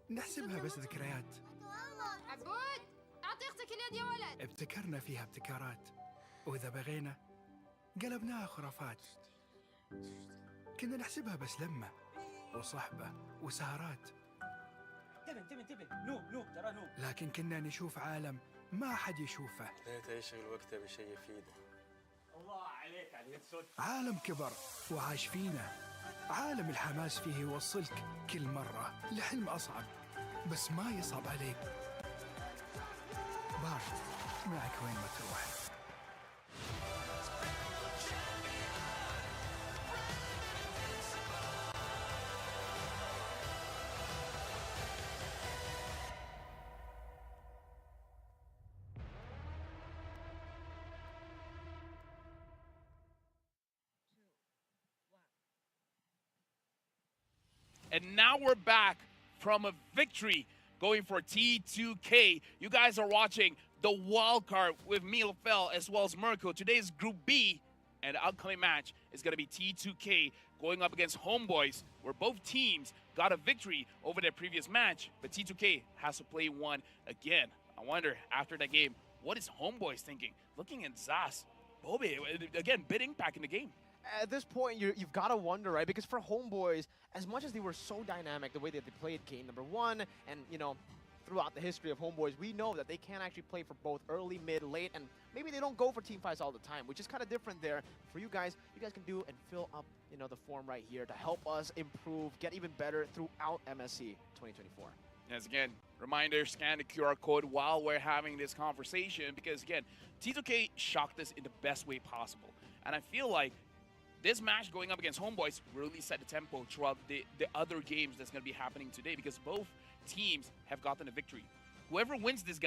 نحسبها بس ذكريات. عبود أعطي أختك اليد يا ولد. ابتكرنا فيها ابتكارات. وإذا بغينا قلبناها خرافات. كنا نحسبها بس لمة وصحبة وسهرات. انتبه نوب ترى نوب. لكن كنا نشوف عالم ما حد يشوفه. ليته يشغل وقته بشيء يفيده. الله عليك على اليد سود. عالم كبر وعاش فينا. عالم الحماس فيه يوصلك كل مرة لحلم أصعب بس ما يصعب عليك. بارد معك وين ما تروح. And now we're back from a victory going for T2K. You guys are watching the wild card with me, LaFell, as well as Mirko. Today's Group B, and the upcoming match is going to be T2K going up against Homeboys, where both teams got a victory over their previous match, but T2K has to play one again. I wonder, after that game, what is Homeboys thinking? Looking at Zas, Bobby, again, big impact in the game. At this point, you've got to wonder, right? Because for Homeboys, as much as they were so dynamic, the way that they played game number one, and, you know, throughout the history of Homeboys, we know that they can actually play for both early, mid, late, and maybe they don't go for team fights all the time, which is kind of different there. For you guys can do and fill up, you know, the form right here to help us improve, get even better throughout MSC 2024. Yes, again, reminder, scan the QR code while we're having this conversation because, again, T2K shocked us in the best way possible. And I feel like this match going up against Homeboys really set the tempo throughout the other games that's going to be happening today because both teams have gotten a victory. Whoever wins this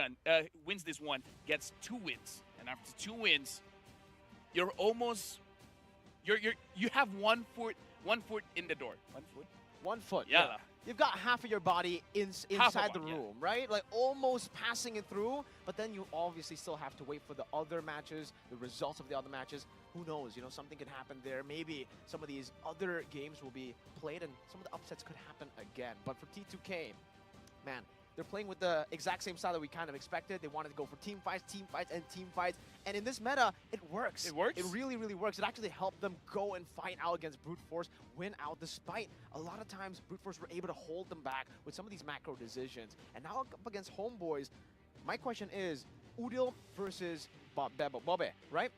one gets 2 wins, and after 2 wins, you're almost you have 1 foot in the door. 1 foot. 1 foot. Yeah. You've got half of your body inside the room, right? Like almost passing it through, but then you obviously still have to wait for the other matches, the results of the other matches. Who knows? You know, something could happen there. Maybe some of these other games will be played and some of the upsets could happen again. But for T2K, man, they're playing with the exact same style that we kind of expected. They wanted to go for team fights, and team fights. And in this meta, it works. It works? It really, really works. It actually helped them go and fight out against Brute Force, win out, despite a lot of times Brute Force were able to hold them back with some of these macro decisions. And now up against Homeboys, my question is, Udil versus Bobe, right?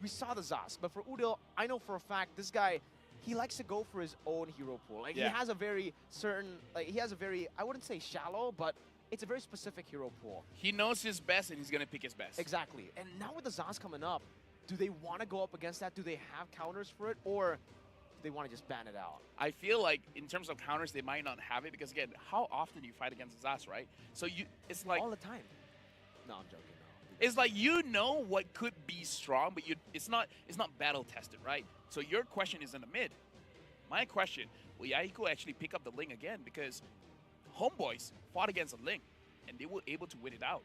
We saw the Zas, but for Udil, I know for a fact this guy, he likes to go for his own hero pool. Like, yeah. He has a very certain, I wouldn't say shallow, but it's a very specific hero pool. He knows his best, and he's going to pick his best. Exactly. And now with the Zas coming up, do they want to go up against that? Do they have counters for it? Or do they want to just ban it out? I feel like in terms of counters, they might not have it because, again, how often do you fight against Zas, right? So it's like... all the time. No, I'm joking. It's like you know what could be strong, but it's not battle tested, right? So your question is in the mid. My question, will Yahiko actually pick up the Ling again? Because Homeboys fought against a Ling, and they were able to win it out.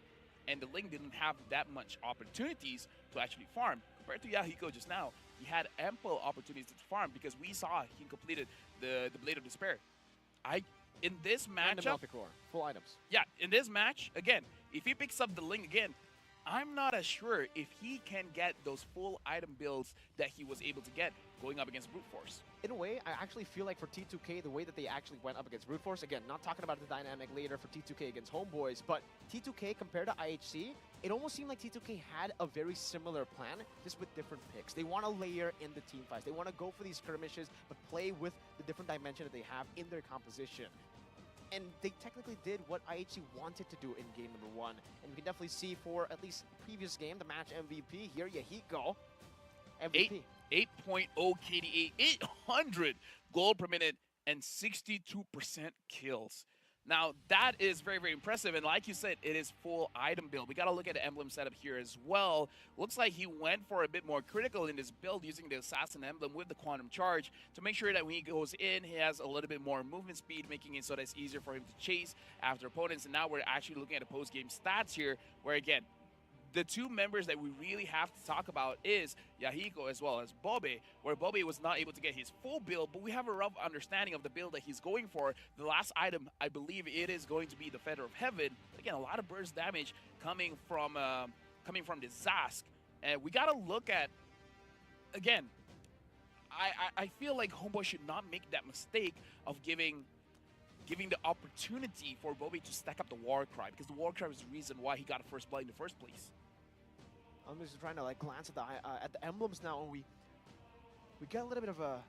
And the Ling didn't have that much opportunities to actually farm. Compared to Yahiko just now, he had ample opportunities to farm because we saw he completed the Blade of Despair. In this And the matchup, Melfic Roar. Full items. yeah, in this match, again, if he picks up the Ling again, I'm not as sure if he can get those full item builds that he was able to get going up against Brute Force. In a way, I actually feel like for T2K, the way that they actually went up against Brute Force, again, not talking about the dynamic later for T2K against Homeboys, but T2K compared to IHC, it almost seemed like T2K had a very similar plan, just with different picks. They want to layer in the team fights. They want to go for these skirmishes, but play with the different dimension that they have in their composition. And they technically did what IHC wanted to do in game number 1. And you can definitely see for at least the previous game, the match MVP, here Yahiko, MVP. 8.0 KDA, 800 gold per minute, and 62% kills. Now, that is very, very impressive. And like you said, it is full item build. We got to look at the emblem setup here as well. Looks like he went for a bit more critical in this build using the assassin emblem with the quantum charge to make sure that when he goes in, he has a little bit more movement speed, making it so that it's easier for him to chase after opponents. And now we're actually looking at the post-game stats here, where again, the two members that we really have to talk about is Yahiko as well as Bobby, where Bobby was not able to get his full build, but we have a rough understanding of the build that he's going for. The last item, I believe it is going to be the Feather of Heaven. But again, a lot of burst damage coming from the Zask. And we got to look at, again, I feel like Homeboy should not make that mistake of giving the opportunity for Bobby to stack up the War Cry, because the War Cry was the reason why he got a first blood in the first place. I'm just trying to like glance at the emblems now, and we get a little bit of a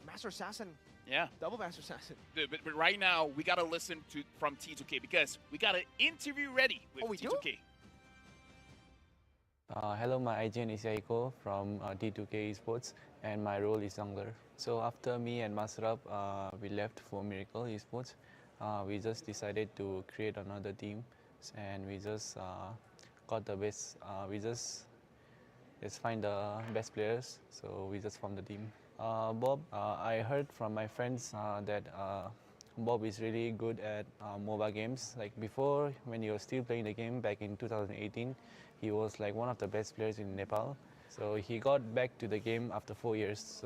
Master Assassin. Yeah. Double Master Assassin. Dude, but right now we gotta listen from T2K, because we got an interview ready with T2K. Hello, my IGN is Yaiko from T2K Esports, and my role is jungler. So after me and Masrab, we left for Miracle Esports. We just decided to create another team, and we just got the best. We just find the best players. So we just formed the team. Bob, I heard from my friends that Bob is really good at MOBA games. Like before, when he was still playing the game back in 2018, he was like one of the best players in Nepal. So he got back to the game after 4 years.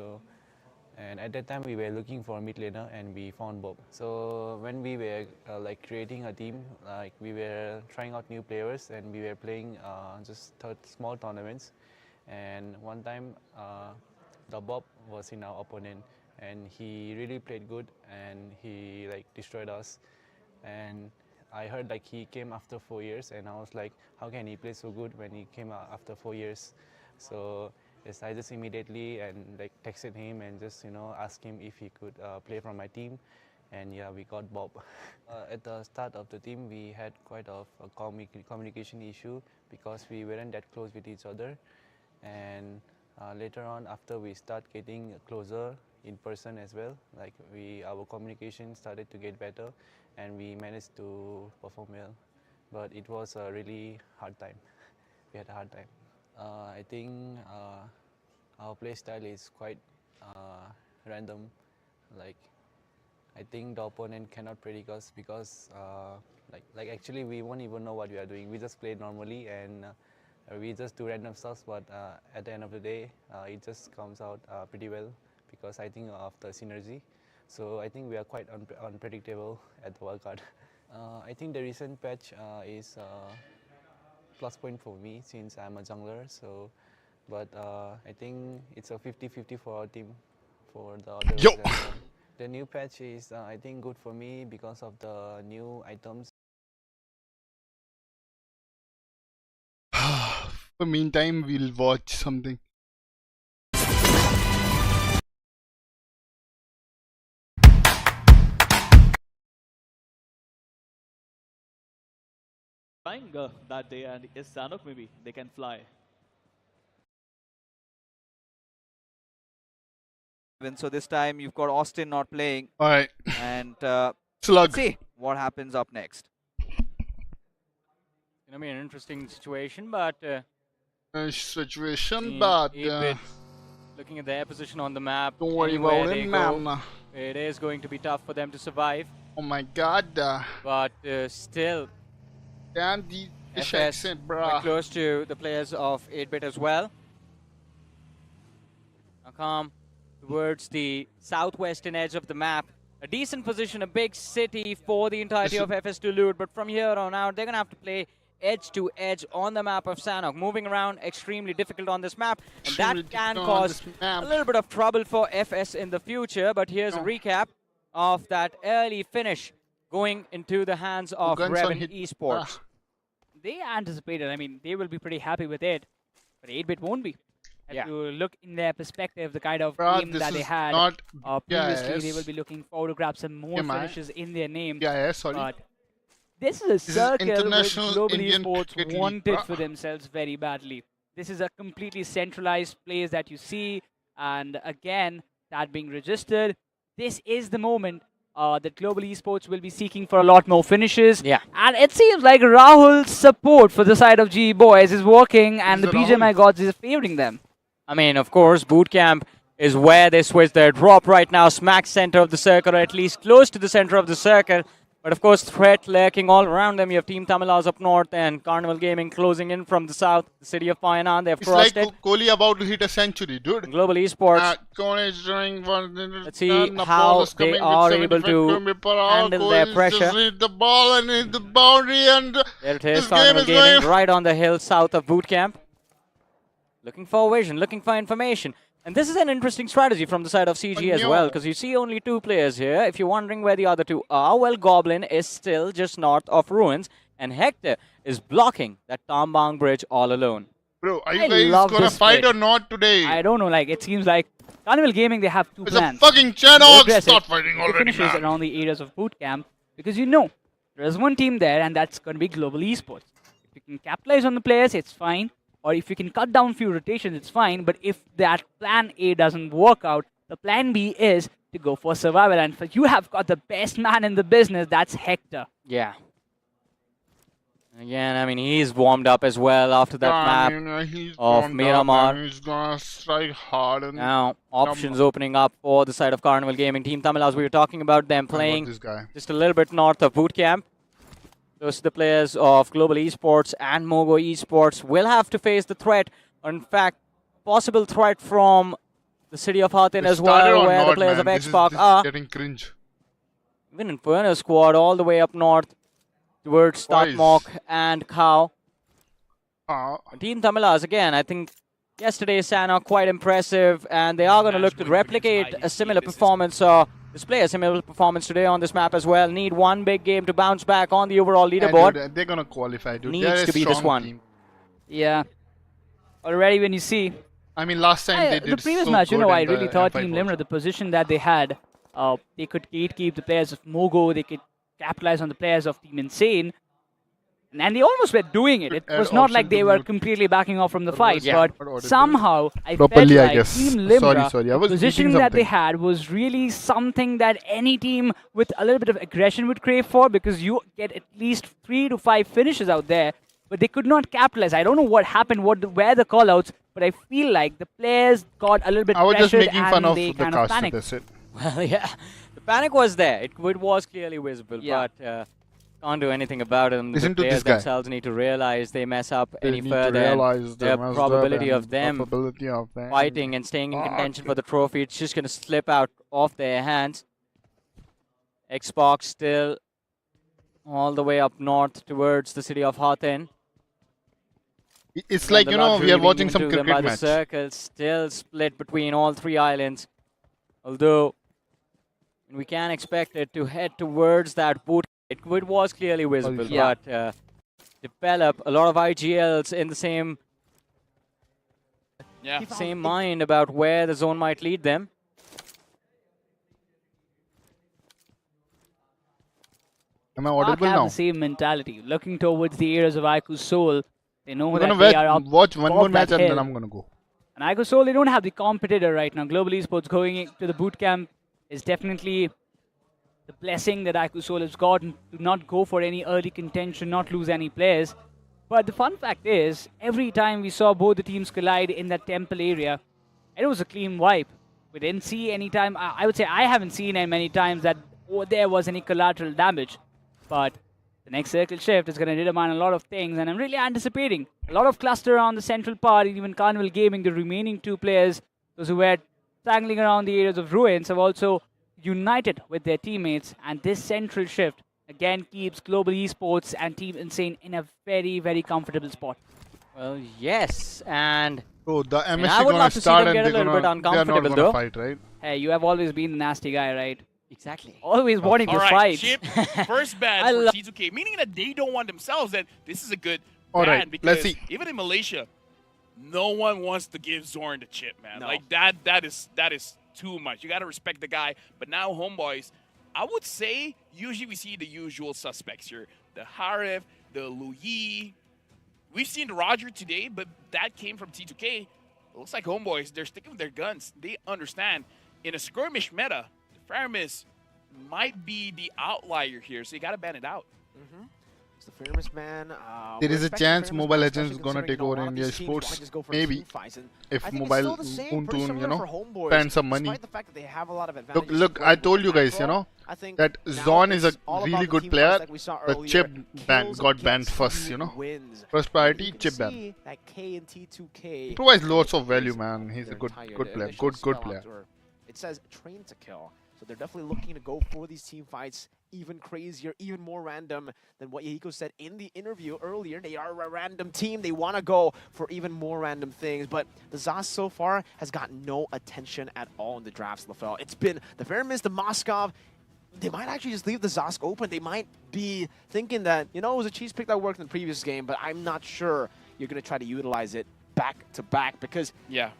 And at that time we were looking for a mid laner, and we found Bob. So when we were like creating a team, like we were trying out new players, and we were playing just small tournaments. And one time the Bob was in our opponent, and he really played good, and he like destroyed us. And I heard like he came after 4 years, and I was like, how can he play so good when he came out after 4 years? So yes, I just immediately and like texted him and just asked him if he could play from my team, and yeah, we got Bob. At the start of the team, we had quite a communication issue because we weren't that close with each other, and later on, after we start getting closer in person as well, like our communication started to get better, and we managed to perform well. But it was a really hard time. We had a hard time. I think our play style is quite random. Like I think the opponent cannot predict us because like actually we won't even know what we are doing. We just play normally, and we just do random stuff, but at the end of the day, it just comes out pretty well because I think of the synergy. So I think we are quite unpredictable at the wildcard. I think the recent patch is plus point for me since I'm a jungler. So, but I think it's a 50-50 for our team, for the other. Yo! The new patch is I think good for me because of the new items. For the meantime, we'll watch something. Flying that day, and is Sanok maybe they can fly. So this time you've got Austin not playing, Alright, and Slug. see what happens up next. Gonna be an interesting situation, but looking at their position on the map, don't worry anywhere about they it, go, man. it is going to be tough for them to survive. Oh my god. But still, Damn the FS accent, quite bruh. close to the players of 8-bit as well. Nakam towards the southwestern edge of the map. A decent position, a big city for the entirety of FS to loot, but from here on out, they're going to have to play edge to edge on the map of Sanok. Moving around, extremely difficult on this map, and that can cause a little bit of trouble for FS in the future. But here's a recap of that early finish going into the hands of Revan Esports. They anticipated, I mean, they will be pretty happy with it, but 8-bit won't be. Have to look in their perspective, the kind of game that they had previously, they will be looking forward to grab some more finishes in their name. But this is a circle which Global Esports wanted for themselves very badly. This is a completely centralized place that you see, and again, that being registered, this is the moment that Global Esports will be seeking for a lot more finishes. Yeah. And it seems like Rahul's support for the side of GE Boys is working, and the BGMI gods is favoring them. I mean, of course, bootcamp is where they switch their drop right now, smack center of the circle, or at least close to the center of the circle. But of course, threat lurking all around them. You have Team Tamilas up north and Carnival Gaming closing in from the south. The city of Payanan, they have crossed it. It's like Kohli about to hit a century, dude. Global Esports. Let's see how they are able to handle their pressure. Hit the ball and hit the boundary, and there it is, Carnival Gaming, right on the hill south of bootcamp. Looking for vision, looking for information. And this is an interesting strategy from the side of CG as well, because you see only 2 players here. If you're wondering where the other 2 are, well, Goblin is still just north of Ruins, and Hector is blocking that Tambang bridge all alone. Bro, are you guys gonna fight or not today? I don't know, like, it seems like Carnival Gaming, they have 2 plans. It's a fucking Channok! Start fighting already, finishes man. around the areas of bootcamp, because you know, there's one team there, and that's going to be Global Esports. If you can capitalize on the players, it's fine. Or if you can cut down few rotations, it's fine. But if that plan A doesn't work out, the plan B is to go for survival. And you have got the best man in the business, that's Hector. Yeah. Again, I mean, he's warmed up as well after that map of Miramar. He's gonna strike hard. And now, options opening up for the side of Carnival Gaming. Team Tamilas, we were talking about them playing just a little bit north of bootcamp. Those are the players of Global Esports and Mogo Esports will have to face the threat. In fact, possible threat from the city of Hathin as well, where the players of Xbox are. Getting cringe. Even Inferno squad all the way up north towards Statmok and Khao. Team Tamilas, again, I think yesterday's Sana quite impressive, and they are going to look to replicate a similar performance display a similar performance today on this map as well. Need one big game to bounce back on the overall leaderboard. Dude, they're gonna qualify, dude. Needs to be this one. Team. Yeah. Already when you see... I mean, last time they did the previous so match, you know, I really thought M5 Team Limner, the position that they had, they could gatekeep the players of Mogo, they could capitalize on the players of Team Insane. And they almost were doing it. It was not like they were completely backing off from the fight, but somehow I felt like Team Limra, the positioning that they had was really something that any team with a little bit of aggression would crave for, because you get at least 3 to 5 finishes out there, but they could not capitalize. I don't know what happened, where the callouts, but I feel like the players got a little bit pressured and they kind of panicked. That's it. Well, yeah, the panic was there. It was clearly visible, but... can't do anything about it. Listen the to players this guy. themselves need to realize they mess up any further. The probability of them fighting and staying in contention for the trophy, it's just going to slip out of their hands. Xbox still all the way up north towards the city of Hathin. It's like, you know, we are watching some cricket match. The match. circle still split between all 3 islands. Although we can expect it to head towards that boot. It was clearly visible, but develop a lot of IGLs in the same mind about where the zone might lead them. Am I audible now? Have the same mentality, looking towards the areas of Aiku's Soul. They know that they are up. Watch one more match and then I'm gonna go. And Aiku's Soul, they don't have the competitor right now. Global Esports going to the bootcamp is definitely the blessing that Aiku's Soul has gotten to not go for any early contention, not lose any players. But the fun fact is, every time we saw both the teams collide in that temple area, it was a clean wipe. We didn't see any time, I would say I haven't seen many times that there was any collateral damage. But the next circle shift is going to determine a lot of things, and I'm really anticipating a lot of cluster around the central part, even Carnival Gaming, the remaining 2 players, those who were tangling around the areas of Ruins, have also united with their teammates, and this central shift again keeps Global Esports and Team Insane in a very, very comfortable spot. Well, yes, and the MSC I would love to see them get a little bit they're uncomfortable, not though. Fight, right? Hey, you have always been the nasty guy, right? Exactly. Always wanting to fight. Chip, first ban for T2K, meaning that they don't want themselves that this is a good ban, because let's see. Even in Malaysia, no one wants to give Zorn the chip, man. No. Like that is too much. You got to respect the guy. But now, homeboys, I would say usually we see the usual suspects here. The Harif, the Luyi. We've seen the Roger today, but that came from T2K. It looks like homeboys, they're sticking with their guns. They understand. In a skirmish meta, the Faramis might be the outlier here, so you got to ban it out. It's the Famous Man. There we're is a expecting chance Famous Mobile Man, Legends is especially gonna considering, take you know, a over lot of India these teams wanna sports. just go for Maybe team fights, and if I think Mobile it's still the same, pretty Untune, similar you know, for Homeboys, spend some money. despite the fact that they have a lot of advantages. Look, I told you guys, you know, I think that now Zon is a it's all about really the good team player. fights like we saw The earlier. chip Kills got banned against first, who you know. wins. First And priority, you can chip ban. see that K and T2K Provides lots of value, man. He's a their good entire player. initial Good spell player. after. It says train to kill. So they're definitely looking to go for these team fights even crazier, even more random than what Yahiko said in the interview earlier. They are a random team. They want to go for even more random things. But the Zas so far has gotten no attention at all in the drafts, LaFell. It's been the Fairmist, the Moskov. They might actually just leave the Zosk open. They might be thinking that, you know, it was a cheese pick that worked in the previous game, but I'm not sure you're going to try to utilize it back to back because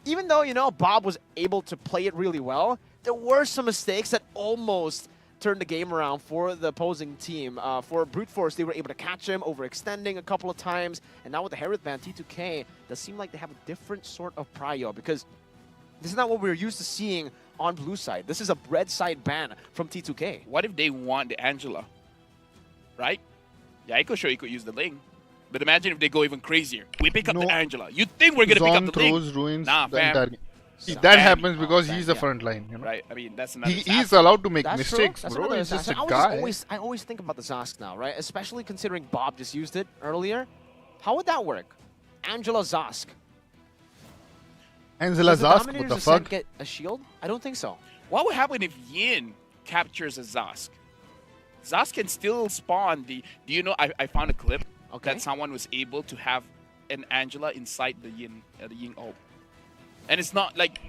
even though, you know, Bob was able to play it really well, there were some mistakes that almost turned the game around for the opposing team. For Brute Force, they were able to catch him, overextending a couple of times, and now with the Herith ban, T2K does seem like they have a different sort of prio because this is not what we're used to seeing on blue side. This is a red side ban from T2K. What if they want the Angela? Right? Yeah, I could show you could use the Ling. But imagine if they go even crazier. We pick up the Angela. You think we're going to pick up the Ling? Throws ruins nah, the fam. entire game. See, Nah, that fam. happens because he's the front line, you know. Right. I mean, that's another He's allowed to make That's mistakes, true. That's bro. another He's just a assassin. guy. I always think about the Zosk now, right? Especially considering Bob just used it earlier. How would that work? Angela Zosk. Angela Does the Zosk, Dominator's what the Ascent fuck? get a shield? I don't think so. What would happen if Yin captures a Zosk? Zosk can still spawn the... Do you know, I found a clip that someone was able to have an Angela inside the Yin ult. And it's not like...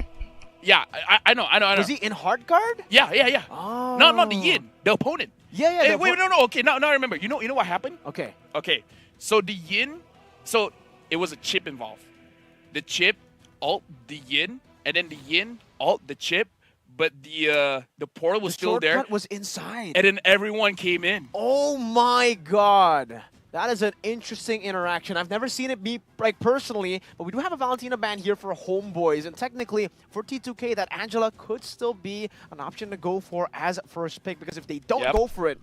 Yeah, I know. Was he in hard guard? Yeah. Oh. No, not the Yin, the opponent. Yeah. Hey, wait, no. Okay, now I remember. You know what happened? Okay. So the Yin, so it was a chip involved. The chip, ult the Yin, and then the Yin, ult the chip, but the portal was still there. Shortcut was inside. And then everyone came in. Oh my god. That is an interesting interaction. I've never seen it be like personally, but we do have a Valentina ban here for Homeboys, and technically for T2K, that Angela could still be an option to go for as first pick, because if they don't go for it,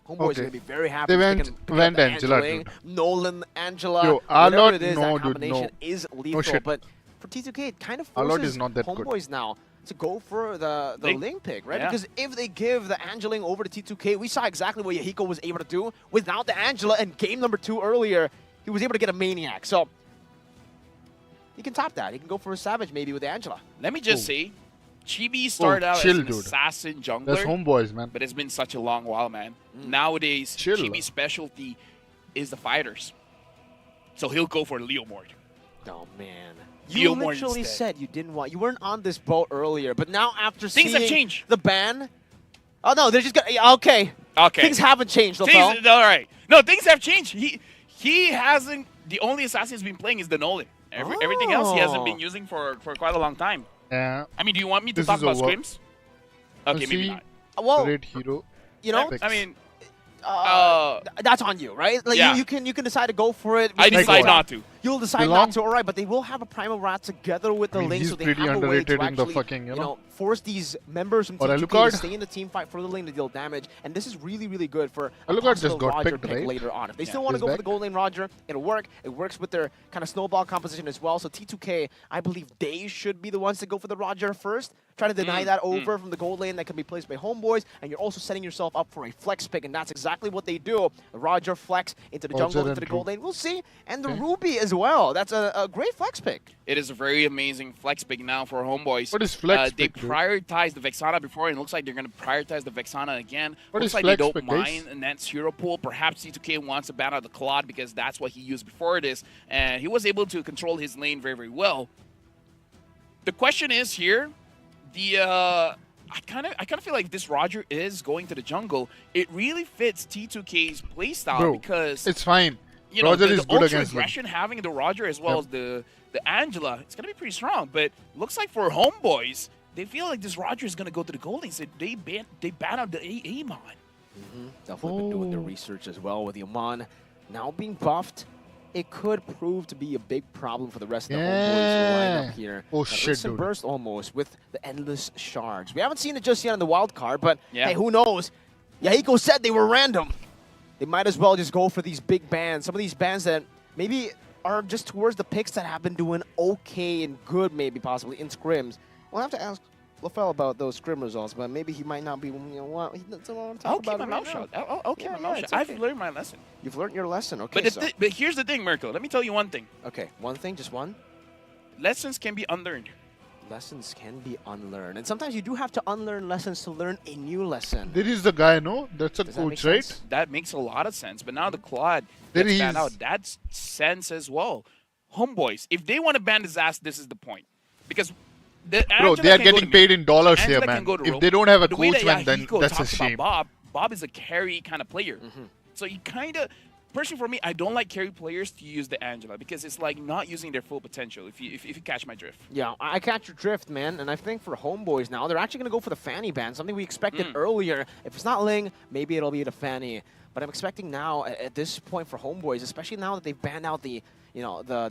Homeboys are going to be very happy. They went Angela, dude. Nolan, Angela, Yo, whatever it is, that no, dude, combination no. is No lethal. shit. But for T2K, it kind of Alot forces is not that good. Homeboys now to go for the Ling pick, right? Yeah. Because if they give the Angeling over to T2K, we saw exactly what Yahiko was able to do without the Angela, and game number 2 earlier, he was able to get a Maniac. So he can top that. He can go for a Savage maybe with the Angela. Let me just say, Chibi started out as an assassin jungler. That's Homeboys, man. But it's been such a long while, man. Nowadays, Chibi's specialty is the fighters. So he'll go for Leomord. Oh, man. You literally said you didn't want... You weren't on this boat earlier, but now after Things have seeing changed. the ban... Oh, no, they're just going to... Okay. Things haven't changed, All LaFell. right. No, things have changed. He hasn't... The only assassin he's been playing is the Nolan. Everything else he hasn't been using for quite a long time. Yeah. I mean, do you want me to talk about scrims? Okay, maybe not. Well, great hero. You know, I mean... that's on you, right? Like you can decide to go for it. I decide not to. You'll decide not to, all right, but they will have a Primal Rat together with the Link, so they have a way to actually, you know, force these members from T2K to stay in the team fight for the lane to deal damage, and this is really, really good for a possible Roger pick later on. If they still want to go for the gold lane Roger, it'll work. It works with their kind of snowball composition as well, so T2K, I believe they should be the ones to go for the Roger first, try to deny that over from the gold lane that can be placed by Homeboys, and you're also setting yourself up for a flex pick, and that's exactly what they do. The Roger flex into the jungle, into the gold lane. We'll see. And the Ruby as well. That's a great flex pick. It is a very amazing flex pick now for Homeboys. What is flex They pick, dude? prioritized the Vexana before, and it looks like they're going to prioritize the Vexana again. What looks is like flex they don't pick, mind guys? an Nance hero pool. Perhaps T2K wants to ban out the Claude because that's what he used before this, and he was able to control his lane very, very well. The question is here, I kind of feel like this Roger is going to the jungle. It really fits T2K's playstyle because it's fine. You know, Roger the is good ultra against aggression, having the Roger as well as the Angela, it's gonna be pretty strong. But looks like for Homeboys, they feel like this Roger is gonna go to the gold lane. So they ban out the Amon. Definitely been doing their research as well with the Amon now being buffed. it could prove to be a big problem for the rest of the Homeboys lineup here. Oh, shit, dude. Burst almost with the endless shards. We haven't seen it just yet in the wild card, but Yeah. hey, who knows? Yahiko said they were random. They might as well just go for these big bans. Some of these bans that maybe are just towards the picks that have been doing okay and good, maybe possibly in scrims. We'll have to ask LaFell about those scrim results, but maybe he might not be. You know what? He doesn't want to talk I'll about keep my it mouth right shut. now. I'll keep my mouth shut. it's okay. I've learned my lesson. You've learned your lesson, okay? But here's the thing, Mirko. Let me tell you one thing. Okay, one thing, just one. Lessons can be unlearned. Lessons can be unlearned, and sometimes you do have to unlearn lessons to learn a new lesson. There is the guy, no? That's a Does that make coach, right? sense? That makes a lot of sense. But now the Claude There gets banned is- out. That's sense as well. Homeboys, if they want to ban his ass, this is the point. Because Bro, they are getting paid in dollars here, man. If they don't have a coach, man, then that's a shame. Bob is a carry kind of player. So you kind of, personally for me, I don't like carry players to use the Angela because it's like not using their full potential, if you catch my drift. Yeah, I catch your drift, man. And I think for Homeboys now, they're actually going to go for the Fanny ban, something we expected earlier. If it's not Ling, maybe it'll be the Fanny. But I'm expecting now, at this point for Homeboys, especially now that they've banned out the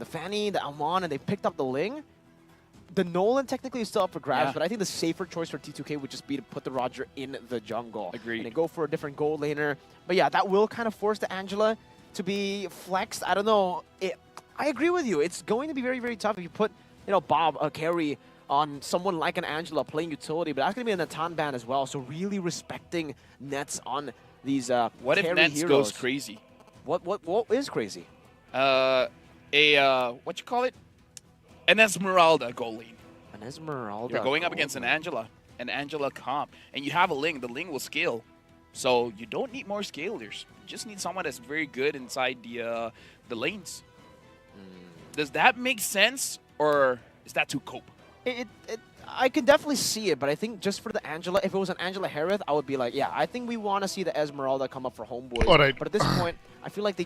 Fanny, the Almon, and they've picked up the Ling, the Nolan technically is still up for grabs, but I think the safer choice for T2K would just be to put the Roger in the jungle. Agreed. And then go for a different gold laner. But yeah, that will kind of force the Angela to be flexed. I don't know. I agree with you. It's going to be very, very tough if you put, Bob, a carry, on someone like an Angela playing utility. But that's going to be a Natan ban as well. So really respecting nets on these What if carry Nets heroes. goes crazy? What is crazy? What you call it? An Esmeralda goal lane. An Esmeralda. You're going up gold against an lane. Angela comp, and you have a Ling. The Ling will scale, so you don't need more scalers. You just need someone that's very good inside the lanes. Does that make sense, or is that too cope? I can definitely see it, but I think just for the Angela, if it was an Angela Harith, I would be like, yeah, I think we want to see the Esmeralda come up for Homeboys. All right. But at this point, I feel like they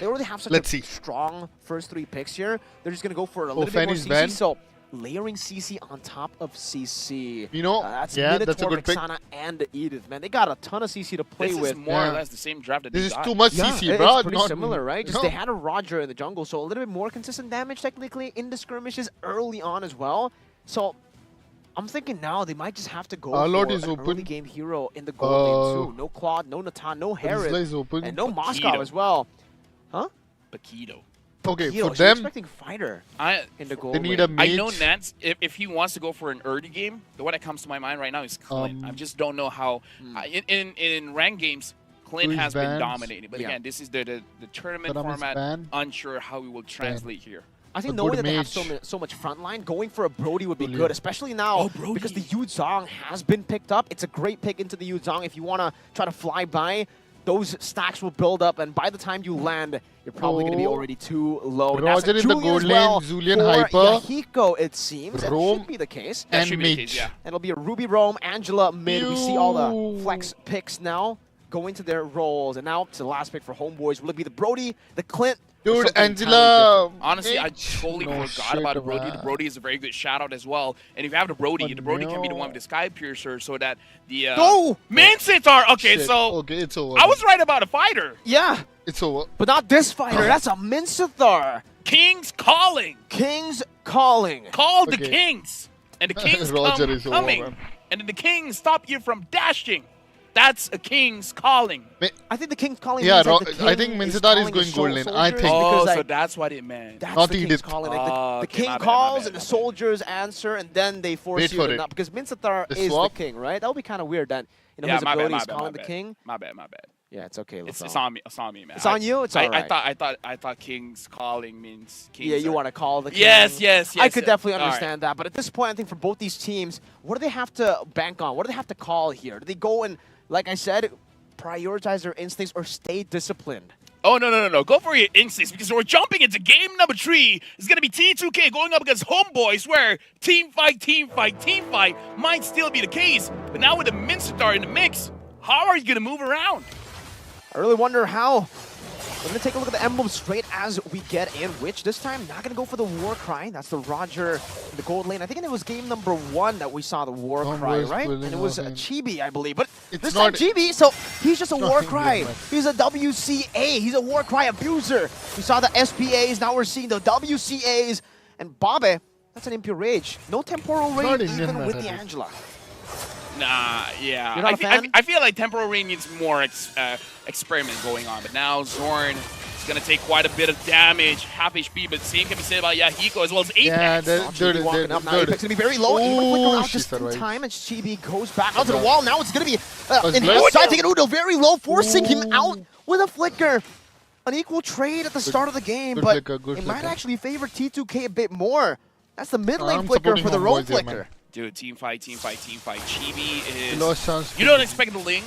already have such a strong first 3 picks here. They're just going to go for a little bit more Fanny's CC. banned. So layering CC on top of CC. That's a Minotaur, good pick. Vexana, and Edith, man. They got a ton of CC to play This with. is more or less the same draft that This they is got. too much Yeah, CC, bro. it's pretty similar, right? Just they had a Roger in the jungle, so a little bit more consistent damage technically in the skirmishes early on as well. So I'm thinking now they might just have to go Lord for is an open. early game hero in the gold lane too. No Claude, no Natan, no Herod, is open. and no Paquito. Moscow as well. Huh? Paquito. Okay, Paquito, for so you're them, expecting fighter in the gold they need lane. a I mage. know Nance, if he wants to go for an early game, the one that comes to my mind right now is Clint. I just don't know how. In ranked games, Clint Who is has been banned? dominating. But Yeah. again, this is the tournament Saddam is format. banned. Unsure how it will translate here. I think A knowing good that they have mage. so much frontline, going for a Brody would be Brilliant. good, especially now Oh, Brody. because the Yuzong has been picked up. It's a great pick into the Yuzong if you want to try to fly by. Those stacks will build up, and by the time you land, you're probably going to be already too low. And that's Roger in the Julian gold as well lane, Julian for Hyper, Yahiko, it seems. That Rome, should be the case. That and should be the mage. case, yeah. And it'll be a Ruby Rome, Angela mid. We see all the Ew. flex picks now going to their roles. And now to the last pick for Homeboys. Will it be the Brody, the Clint? or Dude, something entirely Angela. different? Honestly, I mage. totally No forgot about the shit, Brody. man. The Brody is a very good shout out as well. And if you have the Brody can be the one with the Sky Piercer so that the Go! Mincetar. Okay, Shit. so Okay, it's over. I was right about a fighter. Yeah, It's over. but not this fighter. That's a Mincetar. Kings calling. King's calling. Call the Okay. Kings. And the Kings Roger come is over, coming. man. And then the Kings stop you from dashing. That's a King's calling. I think the King's calling. Yeah, means that the I king think is Mincetar is calling the going gold lane. I soldiers think. because, so like, that's what it meant. that's Not the King's Edith. calling. Like, the Okay, king my bad, calls my and bad, the my bad. soldiers answer, and then they force Wait you for to it. not because Mincetar The is swap? the king, right? That would be kind of weird. That Yeah, his my bad, ability my is bad, calling my the bad. king. My bad. Yeah, it's okay. It's LaFell. on me, man. It's on you. It's all right. I thought King's calling means Kings. Yeah, you are- want to call the king. Yes. I could definitely All right. understand that, but at this point, I think for both these teams, what do they have to bank on? What do they have to call here? Do they go and, like I said, prioritize their instincts or stay disciplined? Oh, no. Go for your instincts because we're jumping into game number 3. It's going to be T2K going up against Homeboys where team fight might still be the case. But now with the Mincetar in the mix, how are you going to move around? I really wonder how. We're going to take a look at the emblem straight as we get in, which this time not going to go for the war cry. That's the Roger in the gold lane. I think it was game number 1 that we saw the war cry, right? And it was Chibi, I believe. But this time Chibi, so he's just a war cry. He's a WCA. He's a war cry abuser. We saw the SPAs. Now we're seeing the WCAs. And Babe, that's an impure rage. No temporal rain even with the Angela. Nah, yeah. You're not a fan? I feel like Temporal Rain needs more experiment going on, but now Zorn is going to take quite a bit of damage, half HP, but same can be said about Yahiko as well as Apex. Yeah, they're up. Now Apex going to be very low. Even out just in time, and Chibi goes back onto the wall. Now it's going to be inside taking Udo very low, forcing him out with a flicker. An equal trade at the start of the game, but it might actually favor T2K a bit more. That's the mid lane flicker for the roam flicker. Dude, team fight. Chibi is... You don't expect the Ling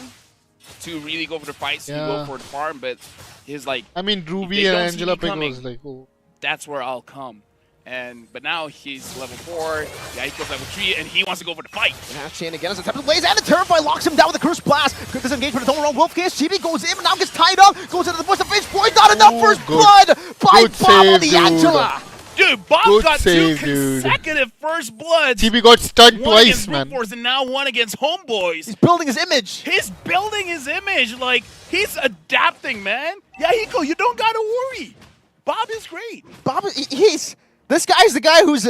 to really go for the fights, to go for the farm, but his like... I mean, Ruby and Angela pick was like, oh. That's where I'll come. But now he's level 4, Yahiko's level 3, and he wants to go for the fight. Half chain again as a attempt to blaze, and the Terrify locks him down with a Curse Blast. Good disengage with his own wrong Wolf Case. Chibi goes in, but now gets tied up. Goes into the bush. The fish boy, not enough first blood by Bob on the Angela. Dude, Bob got 2 consecutive first bloods. TB got stunned twice, man. And now 1 against Homeboys. He's building his image. He's building his image. Like, he's adapting, man. Yahiko, you don't gotta worry. Bob is great. Bob, this guy's the guy who's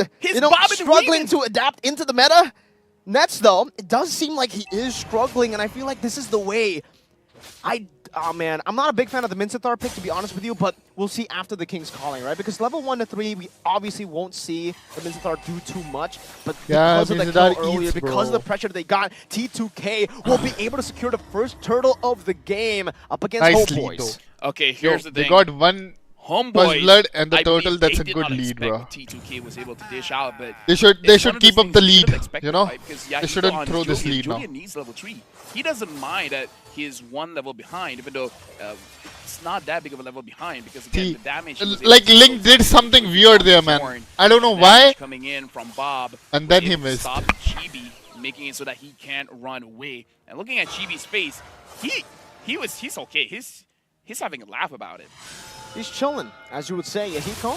struggling to adapt into the meta. Nets, though, it does seem like he is struggling, and I feel like this is the way. Oh man, I'm not a big fan of the Mincetar pick, to be honest with you, but we'll see after the King's Calling, right? Because level 1 to 3, we obviously won't see the Mincetar do too much, but because of the kill earlier, because of the pressure they got, T2K will be able to secure the first turtle of the game up against Homeboys. Okay, here's the thing. They got 1 Homeboys, blood and the turtle. That's a good lead, bro. T2K was able to dish out, but they should keep up the lead, you know? They shouldn't throw this lead now. Julian needs level 3. He doesn't mind that he is 1 level behind, even though it's not that big of a level behind, because again, the damage... Like, Link did something weird there, man. I don't know why. Coming in from Bob, and then he missed. Stopped Chibi, making it so that he can't run away. And looking at Chibi's face, he's okay. He's having a laugh about it. He's chilling, as you would say. Yahiko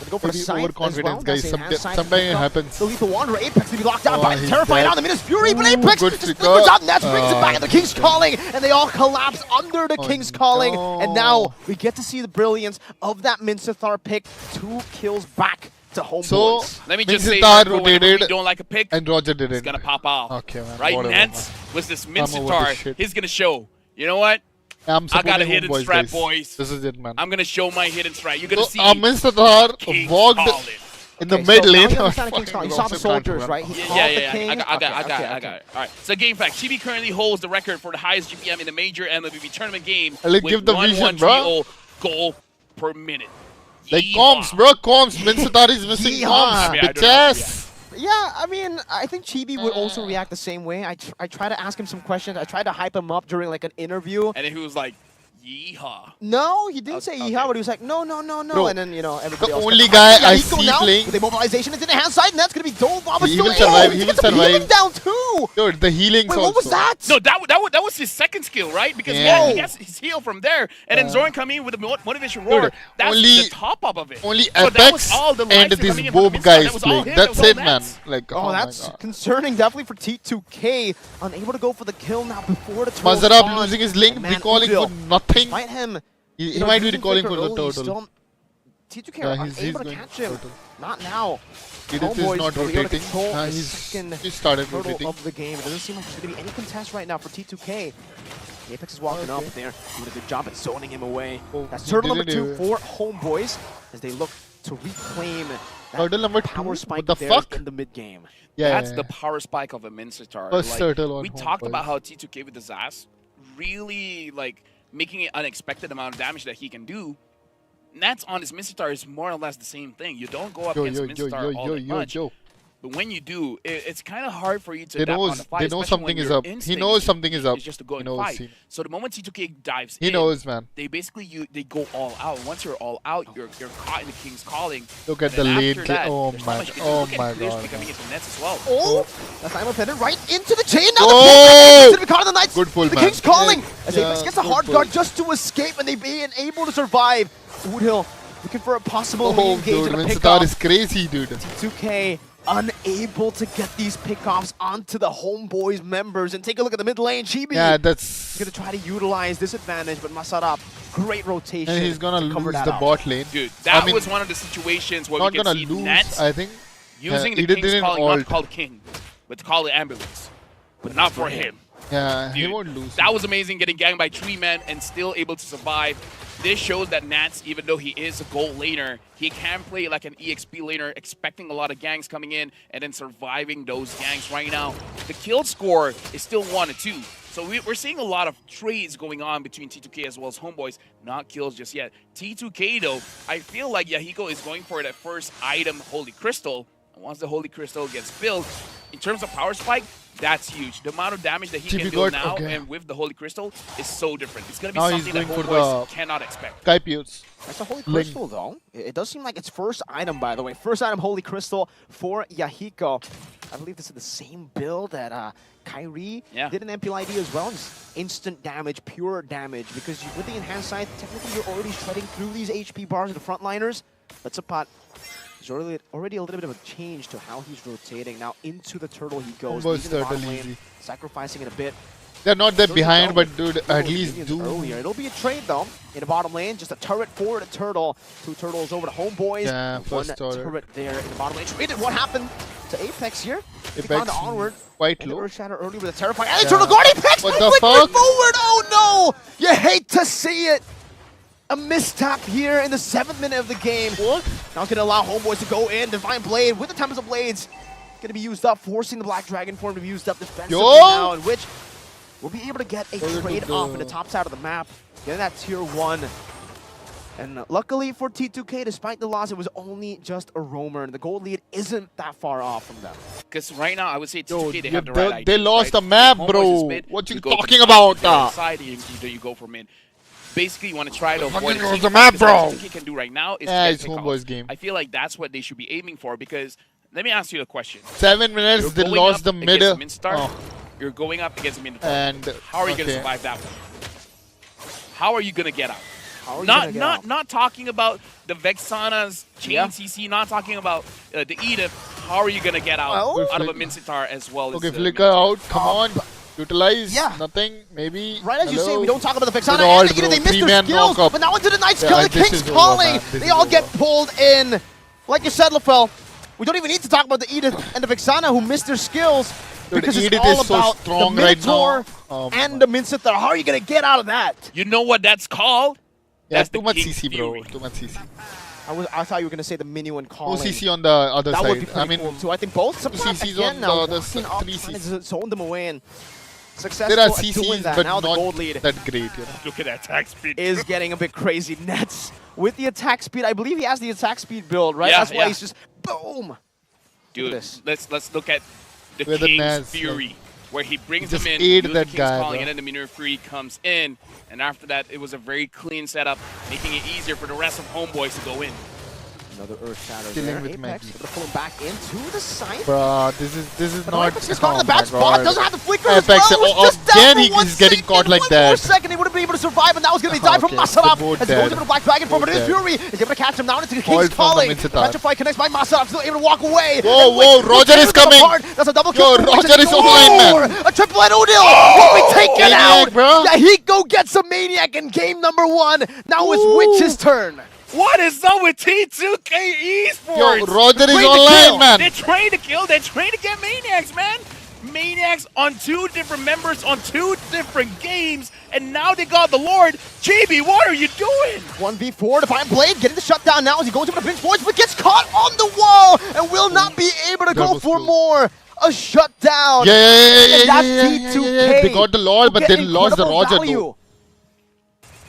gonna go for the side as well. Guys. Sometimes it happens. The Lethal Wanderer, Apex to be locked down by the Terrify now. The Minus Fury, but Apex just flickers out. Nets brings it back at the King's Calling, and they all collapse under the King's Calling. And now we get to see the brilliance of that Mincetar pick. 2 kills back to Homeboys. So, let me just say, rotated, you don't like a pick, and Roger didn't. It's gonna pop off. Okay, man. Right, Nance with this Mincetar, he's gonna show. You know what? I got a hidden strat, boys. This is it, man. I'm gonna show my hidden strat. You're gonna see. Mincetar walked in the mid lane. You saw the soldiers, right? I got it. All right. So game fact: Chibi currently holds the record for the highest GPM in the major MLBB tournament game. Give the vision, bro. Goal per minute. Like comms, bro. Comms. Mincetar is missing comms. Bitches. Yeah, I mean, I think Chibi would also react the same way. I try to ask him some questions. I tried to hype him up during like an interview. And then he was like, yeehaw. No, he didn't say yeehaw, but he was like, no. Bro, and then, everybody the else. only guy I see playing. With the mobilization, it's in the hand side, and that's going to be Dole Bob. He will survive. He will survive. Healing down too. Dude, the healing. Wait, what was that? No, that was his second skill, right? Because he gets his heal from there, and then Zorn coming in with the motivation roar. That's the top up of it. Only Apex and these Bob guys playing. That's it, man. Like, oh, that's concerning, definitely for T2K. Unable to go for the kill now before the turtle. Mazarab losing his link, recalling for nothing. Fight him. He might be recalling for the turtle. T2K are unable to catch him. Not now. Edith is not rotating. He started rotating. Of the game. It doesn't seem like there's going to be any contest right now for T2K. Apex is walking up there, doing a good job at zoning him away. That's turtle number 2 for Homeboys as they look to reclaim that power spike there in the mid game. That's the power spike of a Mincetar. We talked about how T2K with the Zas really making an unexpected amount of damage that he can do. Nats on his Mincetar is more or less the same thing. You don't go up against Mincetar all that much. But when you do, it's kind of hard for you to They adapt on knows. the fly. They know especially something when is your up. He instinct knows is- something is up. Is just to go He and knows. fight. So the moment T2K dives He in, knows, man. they basically they go all out. Once you're all out, you're caught in the King's calling. Look at And the then late. after that, Oh there's not my. much you can do. Oh Look at my Clear's god. coming into nets as well. Oh, that's I'm offended right into the chain. Now Oh! the caught on the Knights. Good pull, The man. King's calling Yeah, as yeah, Apex gets a good hard pull. guard just to escape, and they being able to survive. Woodhill looking for a possible Oh, re-engage dude, and a Vincetar pickoff. is crazy, dude. 2K unable to get these pickoffs onto the Homeboys members. And take a look at the mid lane. Chibi Yeah, that's. going to try to utilize this advantage, but Masarap, great rotation. And he's gonna to cover lose that the up. bot lane. Dude, that I mean, was one of the situations where not we can gonna see lose. Nets I think. using he the King's didn't calling, not to ult. call the King, but to call the ambulance. But not for him. Yeah, he Dude, won't lose. That was amazing, getting ganged by 3 men and still able to survive. This shows that Nats, even though he is a gold laner, he can play like an EXP laner, expecting a lot of gangs coming in and then surviving those gangs right now. The kill score is still 1-2. So we're seeing a lot of trades going on between T2K as well as Homeboys. Not kills just yet. T2K, though, I feel like Yahiko is going for that first item, Holy Crystal. And once the Holy Crystal gets built, in terms of power spike, that's huge. The amount of damage that he TB can do got- now okay. and with the Holy Crystal is so different. It's going to be Now he's something that going for Homeboys the- cannot expect. Skypius. That's a Holy Link. Crystal, though. It does seem like its first item, by the way. First item, Holy Crystal for Yahiko. I believe this is the same build that Kyrie did in MPLID as well. Just instant damage, pure damage. Because with the enhanced side, technically you're already shredding through these HP bars of the frontliners. But Sapat is already a little bit of a change to how he's rotating. Now into the turtle he goes. Almost leaving the bottom turtle lane, easy. sacrificing it a bit. They're not that Turtle behind, double. but dude, Turtle at least minions do. earlier. It'll be a trade though. In the bottom lane, just a turret forward a turtle. 2 turtles over to Homeboys. Yeah, One first turret. turret there in the bottom lane. Traded. What happened to Apex here? Apex Found the onward. quite And the low. Earth Shatter early with a terrifying. And turtle guard Apex! What the quick fuck? forward! Oh no! You hate to see it. A mistap here in the 7th minute of the game. What? Now gonna allow Homeboys to go in. Divine Blade with the Tempest of Blades. Gonna be used up, forcing the Black Dragon form to be used up defensively now, in which we'll be able to get a Forward to trade off in the top side of the map. Getting that tier 1. And luckily for T2K, despite the loss, it was only just a roamer, and the gold lead isn't that far off from them. Because right now, I would say Yo, T2K, they you- have the right they idea. lost right? the map, Homeboys bro. is mid, What you go for talking the about, top, side, either you go for mid. Basically, you want to try to avoid Fucking a lost team the fight, map, because what bro. T2K can do right now is Yeah, get it's pickoffs. Homeboys game. I feel like that's what they should be aiming for, because let me ask you a question. 7 minutes, You're they going lost up the against middle. Minstar, Oh. You're going up against Minstar. And how are you going to okay. survive that one? How are you going to get out? How are you gonna get out? Not talking about the Vexana's chain CC, not talking about the Edith. How are you going to get out Well, out of a Minsitar as well Okay, as flicker out. Come on. Utilize. Yeah. Nothing. Maybe. Right as you say, Hello? we don't talk about the Vexana Good and ult, the Edith, bro. they missed their Three-man skills, knock-up. but now into the Knight's Yeah, kill, the this King's is over, calling. man. This They is all get over. pulled in. Like you said, LaFell, we don't even need to talk about the Edith and the Vexana who missed their skills, Dude, because it's Edith all is so about strong the right Minotaur now. Oh and my. the Minsithar. How are you going to get out of that? You know what that's called? Yeah, That's too the much King's CC, bro. Fury. Too much CC. I thought you were going to say the Minuan No calling. CC on the other That would be side. pretty I mean, cool too. I think both. Sometimes CCs again on now, the other walking side, up, 3 trying CCs. to zone them away, and successful there are at doing CCs, that. but Now the not gold lead that great. You know? Look at that attack speed. is getting a bit crazy. Nets with the attack speed. I believe he has the attack speed build, right? Yeah, That's why yeah. he's just boom. Dude, this. let's look at the Where the King's Naz, Fury, where he brings just them in, ate uses that the King's guy, calling, bro. and then the Minor Fury comes in, and after that, it was a very clean setup, making it easier for the rest of Homeboys to go in. Another Earth Shatter Killing there. with Apex Maggie. able to pull him back into the site. Bruh, this is But not. Apex is caught in the oh bad my spot. God. Doesn't have the flicker as Apex, well. Was oh, just down again for he one is getting second. caught like One that. more second, he wouldn't be able to survive, and that was going to be died from Okay, Masarap. they're both As he goes dead. into the Black Dragon form, but Both his dead. Fury is able to catch him down into the All King's from the calling. Minsitar. Petrify connects by Masarap, still able to walk away. Whoa, And whoa, wait, Roger is tears them coming. apart. That's a double Yo, kill. Roger is online, man. A triple at O'Neill will be taken Maniac, out. bro. Yahiko gets a Maniac in game number 1. Now it's Witch's turn. What is up with T2K Esports? Yo, Roger is Train to online, kill. man. They're trying to kill. They're trying to get Maniacs, man. Maniacs on 2 different members on 2 different games, and now they got the Lord. JB, what are you doing? 1v4, Defiant Blade getting the shutdown now as he goes over the pinch points, but gets caught on the wall and will not be able to go Double for kill. more. A shutdown. Yeah, And that's yeah, T2K. They got the Lord, but Who they get lost the incredible Roger value. though.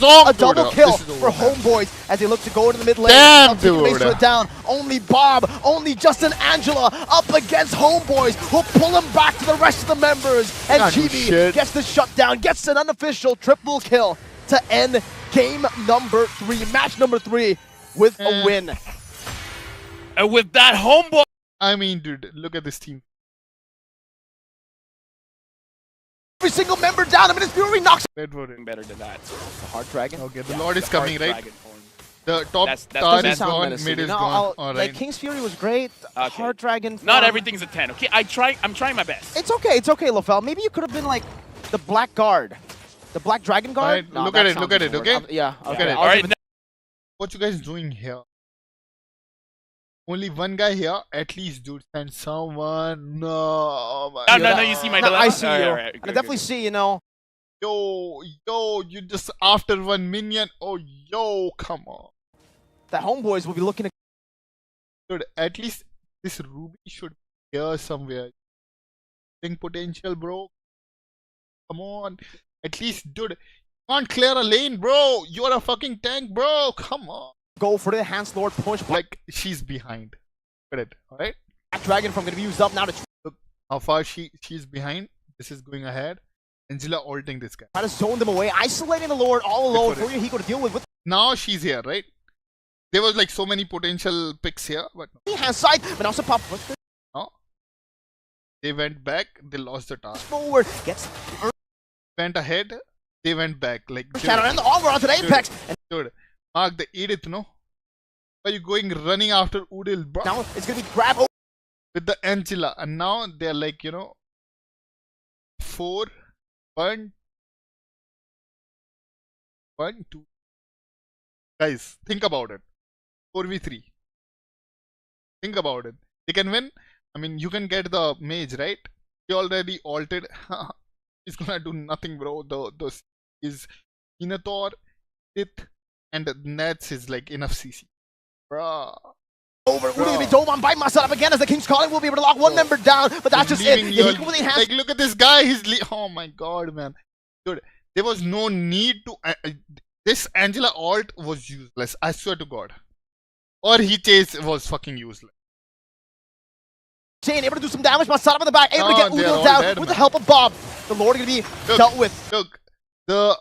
song, a double dude. kill This is for over, man. Homeboys as they look to go to the mid lane. Damn, Celtic makes dude. it down. Only Bob, only Justin Angela up against Homeboys who'll pull him back to the rest of the members. And Can't do Chibi shit. gets the shutdown, gets an unofficial triple kill. to end game number 3, match number 3 with a win. And with that homeboy. I mean, dude, look at this team. Every single member down. I mean, it's Fury knocks Better than that. the Hard Dragon. Okay, the Lord is coming, right? Dragon form. The top That's star the is best. gone, mid is gone. All Like right. King's Fury was great. Okay. Hard Dragon. Not form. everything's a 10. Okay, I'm trying my best. It's okay, LaFell. Maybe you could have been like the Black Guard. The Black Dragon Guard? Alright, No, look that at it, sounds look at it, even okay? worse. Yeah, Look okay. at it. I'll Alright, give it- What you guys doing here? Only one guy here, at least, dude. And someone. No, oh my No, God. no, you see my No, dilemma? I see you. Alright, And I definitely see, you know. Yo, you just after one minion. Oh, yo, come on. That homeboys will be looking to. Dude, at least this Ruby should be here somewhere. Think potential, bro. Come on. At least, dude, can't clear a lane, bro. You're a fucking tank, bro. Come on. Go for the Enhanced Lord push. Like, she's behind. Look at it, alright? Black Dragon from going to be used up now to Look how far she's behind. This is going ahead. Angela ulting this guy. try to zone them away, isolating the Lord all alone. for it. For he got to deal with Now she's here, right? There was like so many potential picks here, but the hand side, but also pop no. They went back. They lost the task. forward. Gets Went ahead. They went back. Like, Shadow and the Augur onto the Apex. And dude, Mark the Edith, no? Why are you going running after Udil, bro? now it's going to be grab With the Angela, and now they're like, you know, 4, 1, 1, 2. Guys, think about it. 4v3. Think about it. They can win. I mean, you can get the mage, right? He already altered. He's gonna do nothing, bro. Those is Inator, It, and Nets is like enough CC. Bruh. over. Udil going to be dome on by myself up again as the King's Calling will be able to lock one member down, but that's just it. Leaving Yeah, your- he can really enhance. like, look at this guy. Oh my god, man. Dude, there was no need to. This Angela alt was useless. I swear to God. Or he chase was fucking useless. Shane able to do some damage, Masada in the back, able to get they're Udil all down dead, with man. the help of Bob. The Lord going to be dealt with. Look, the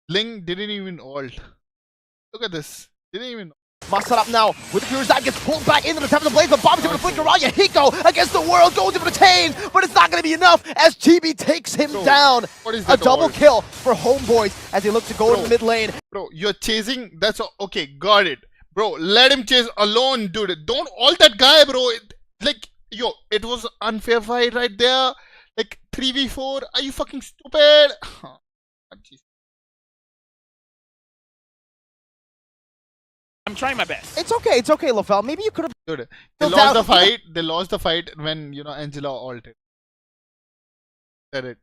Ling didn't even alt. Look at this. Didn't even. Masada up now with the Fury's Dive gets pulled back into the top of the blaze, but Bob is able to flicker around. Yahiko against the world goes to retain, but it's not going to be enough as TB takes him down. What is A that double alt? kill for Homeboys as they look to go to the mid lane. Bro, you're chasing. That's okay. Got it, bro. Let him chase alone, dude. Don't alt that guy, bro. Like, yo, it was unfair fight right there. Like 3v4. Are you fucking stupid? I'm trying my best. It's okay, LaFell. Maybe you could have. Dude, they Still lost down. the fight. They lost the fight when, you know, Angela alted. Said it.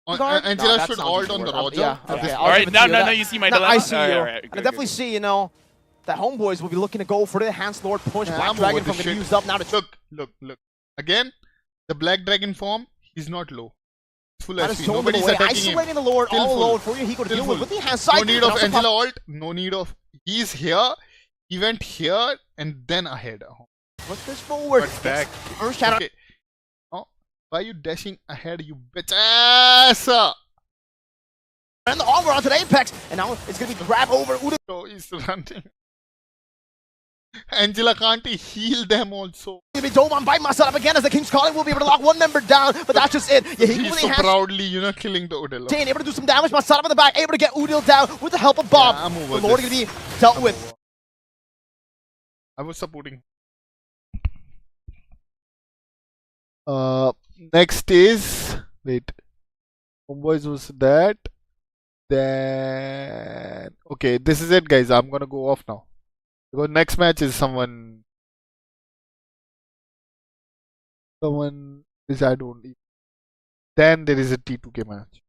Guard? Angela No, that should sounds alt even on the worse. Roger. Yeah, at okay. this I'll point. Alright, give it now, to you. now, That- now you see my No, dilemma? I see you. Alright, And I definitely see, you know, that Homeboys will be looking to go for the Enhanced Lord push. Yeah, Black I'm Dragon over from this getting shit. used up now to Look. Again, the Black Dragon form, he's not low. It's full try to HP. zone them Nobody's away, attacking him. isolating the Lord Still all full. alone for you. He got to Still deal with full. the hand side. No need and of also Angela alt. No need of. He's here. He went here and then ahead. Push this forward. But back. Earth Shadow. Okay. Oh, why are you dashing ahead, you bitch ass? And the Augur onto the Apex. And now it's going to be grab over. Udil So he's running. Angela can't heal them also. going to be dome on by myself up again as the King's Calling will be able to lock one member down, but that's just it. Yeah, he can He's really so enhance. proudly, you know, killing the Udil. Shane able to do some damage. Masada in the back, able to get Udil down with the help of Bob. Yeah, I'm over the Lord this. going to be dealt I'm with. over. I was supporting. Next is wait. Homeboys was that. Then okay, this is it, guys. I'm gonna go off now because next match is someone is I don't. Then there is a T2K match.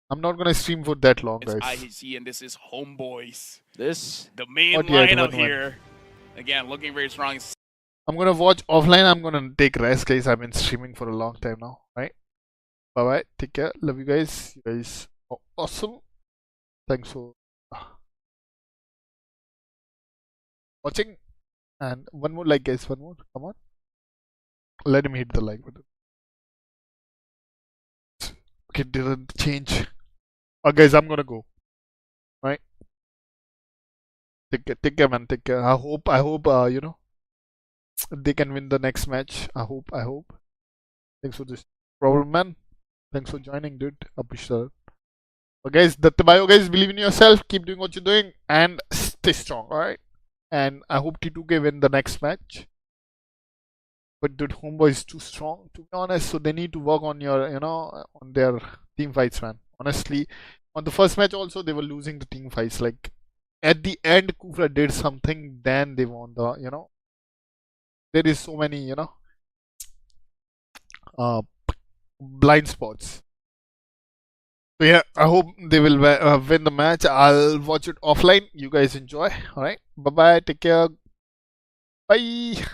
I'm not gonna stream for that long, It's guys. IHC and this is Homeboys. This The main Not yet, lineup 1-1. here. Again, looking very strong. I'm gonna watch offline. I'm gonna take rest, guys. I've been streaming for a long time now, right? Bye bye. Take care. Love you guys. You guys are awesome. Thanks for watching. And one more like, guys. One more. Come on. Let him hit the like button. Okay, didn't change. Guys, I'm gonna go. Right? Take care, man. Take care. I hope, you know, they can win the next match. I hope. Thanks for this problem, man. Thanks for joining, dude. Appreciate it. But guys, Dattabayo, guys, believe in yourself. Keep doing what you're doing and stay strong, alright? And I hope T2K win the next match. But dude, Homeboy is too strong, to be honest. So they need to work on your, you know, on their team fights, man. Honestly, on the first match also, they were losing the team fights. Like, at the end, Kufra did something, then they won the, you know. There is so many, you know, blind spots. So yeah, I hope they will win the match. I'll watch it offline. You guys enjoy. Alright. Bye bye. Take care. Bye.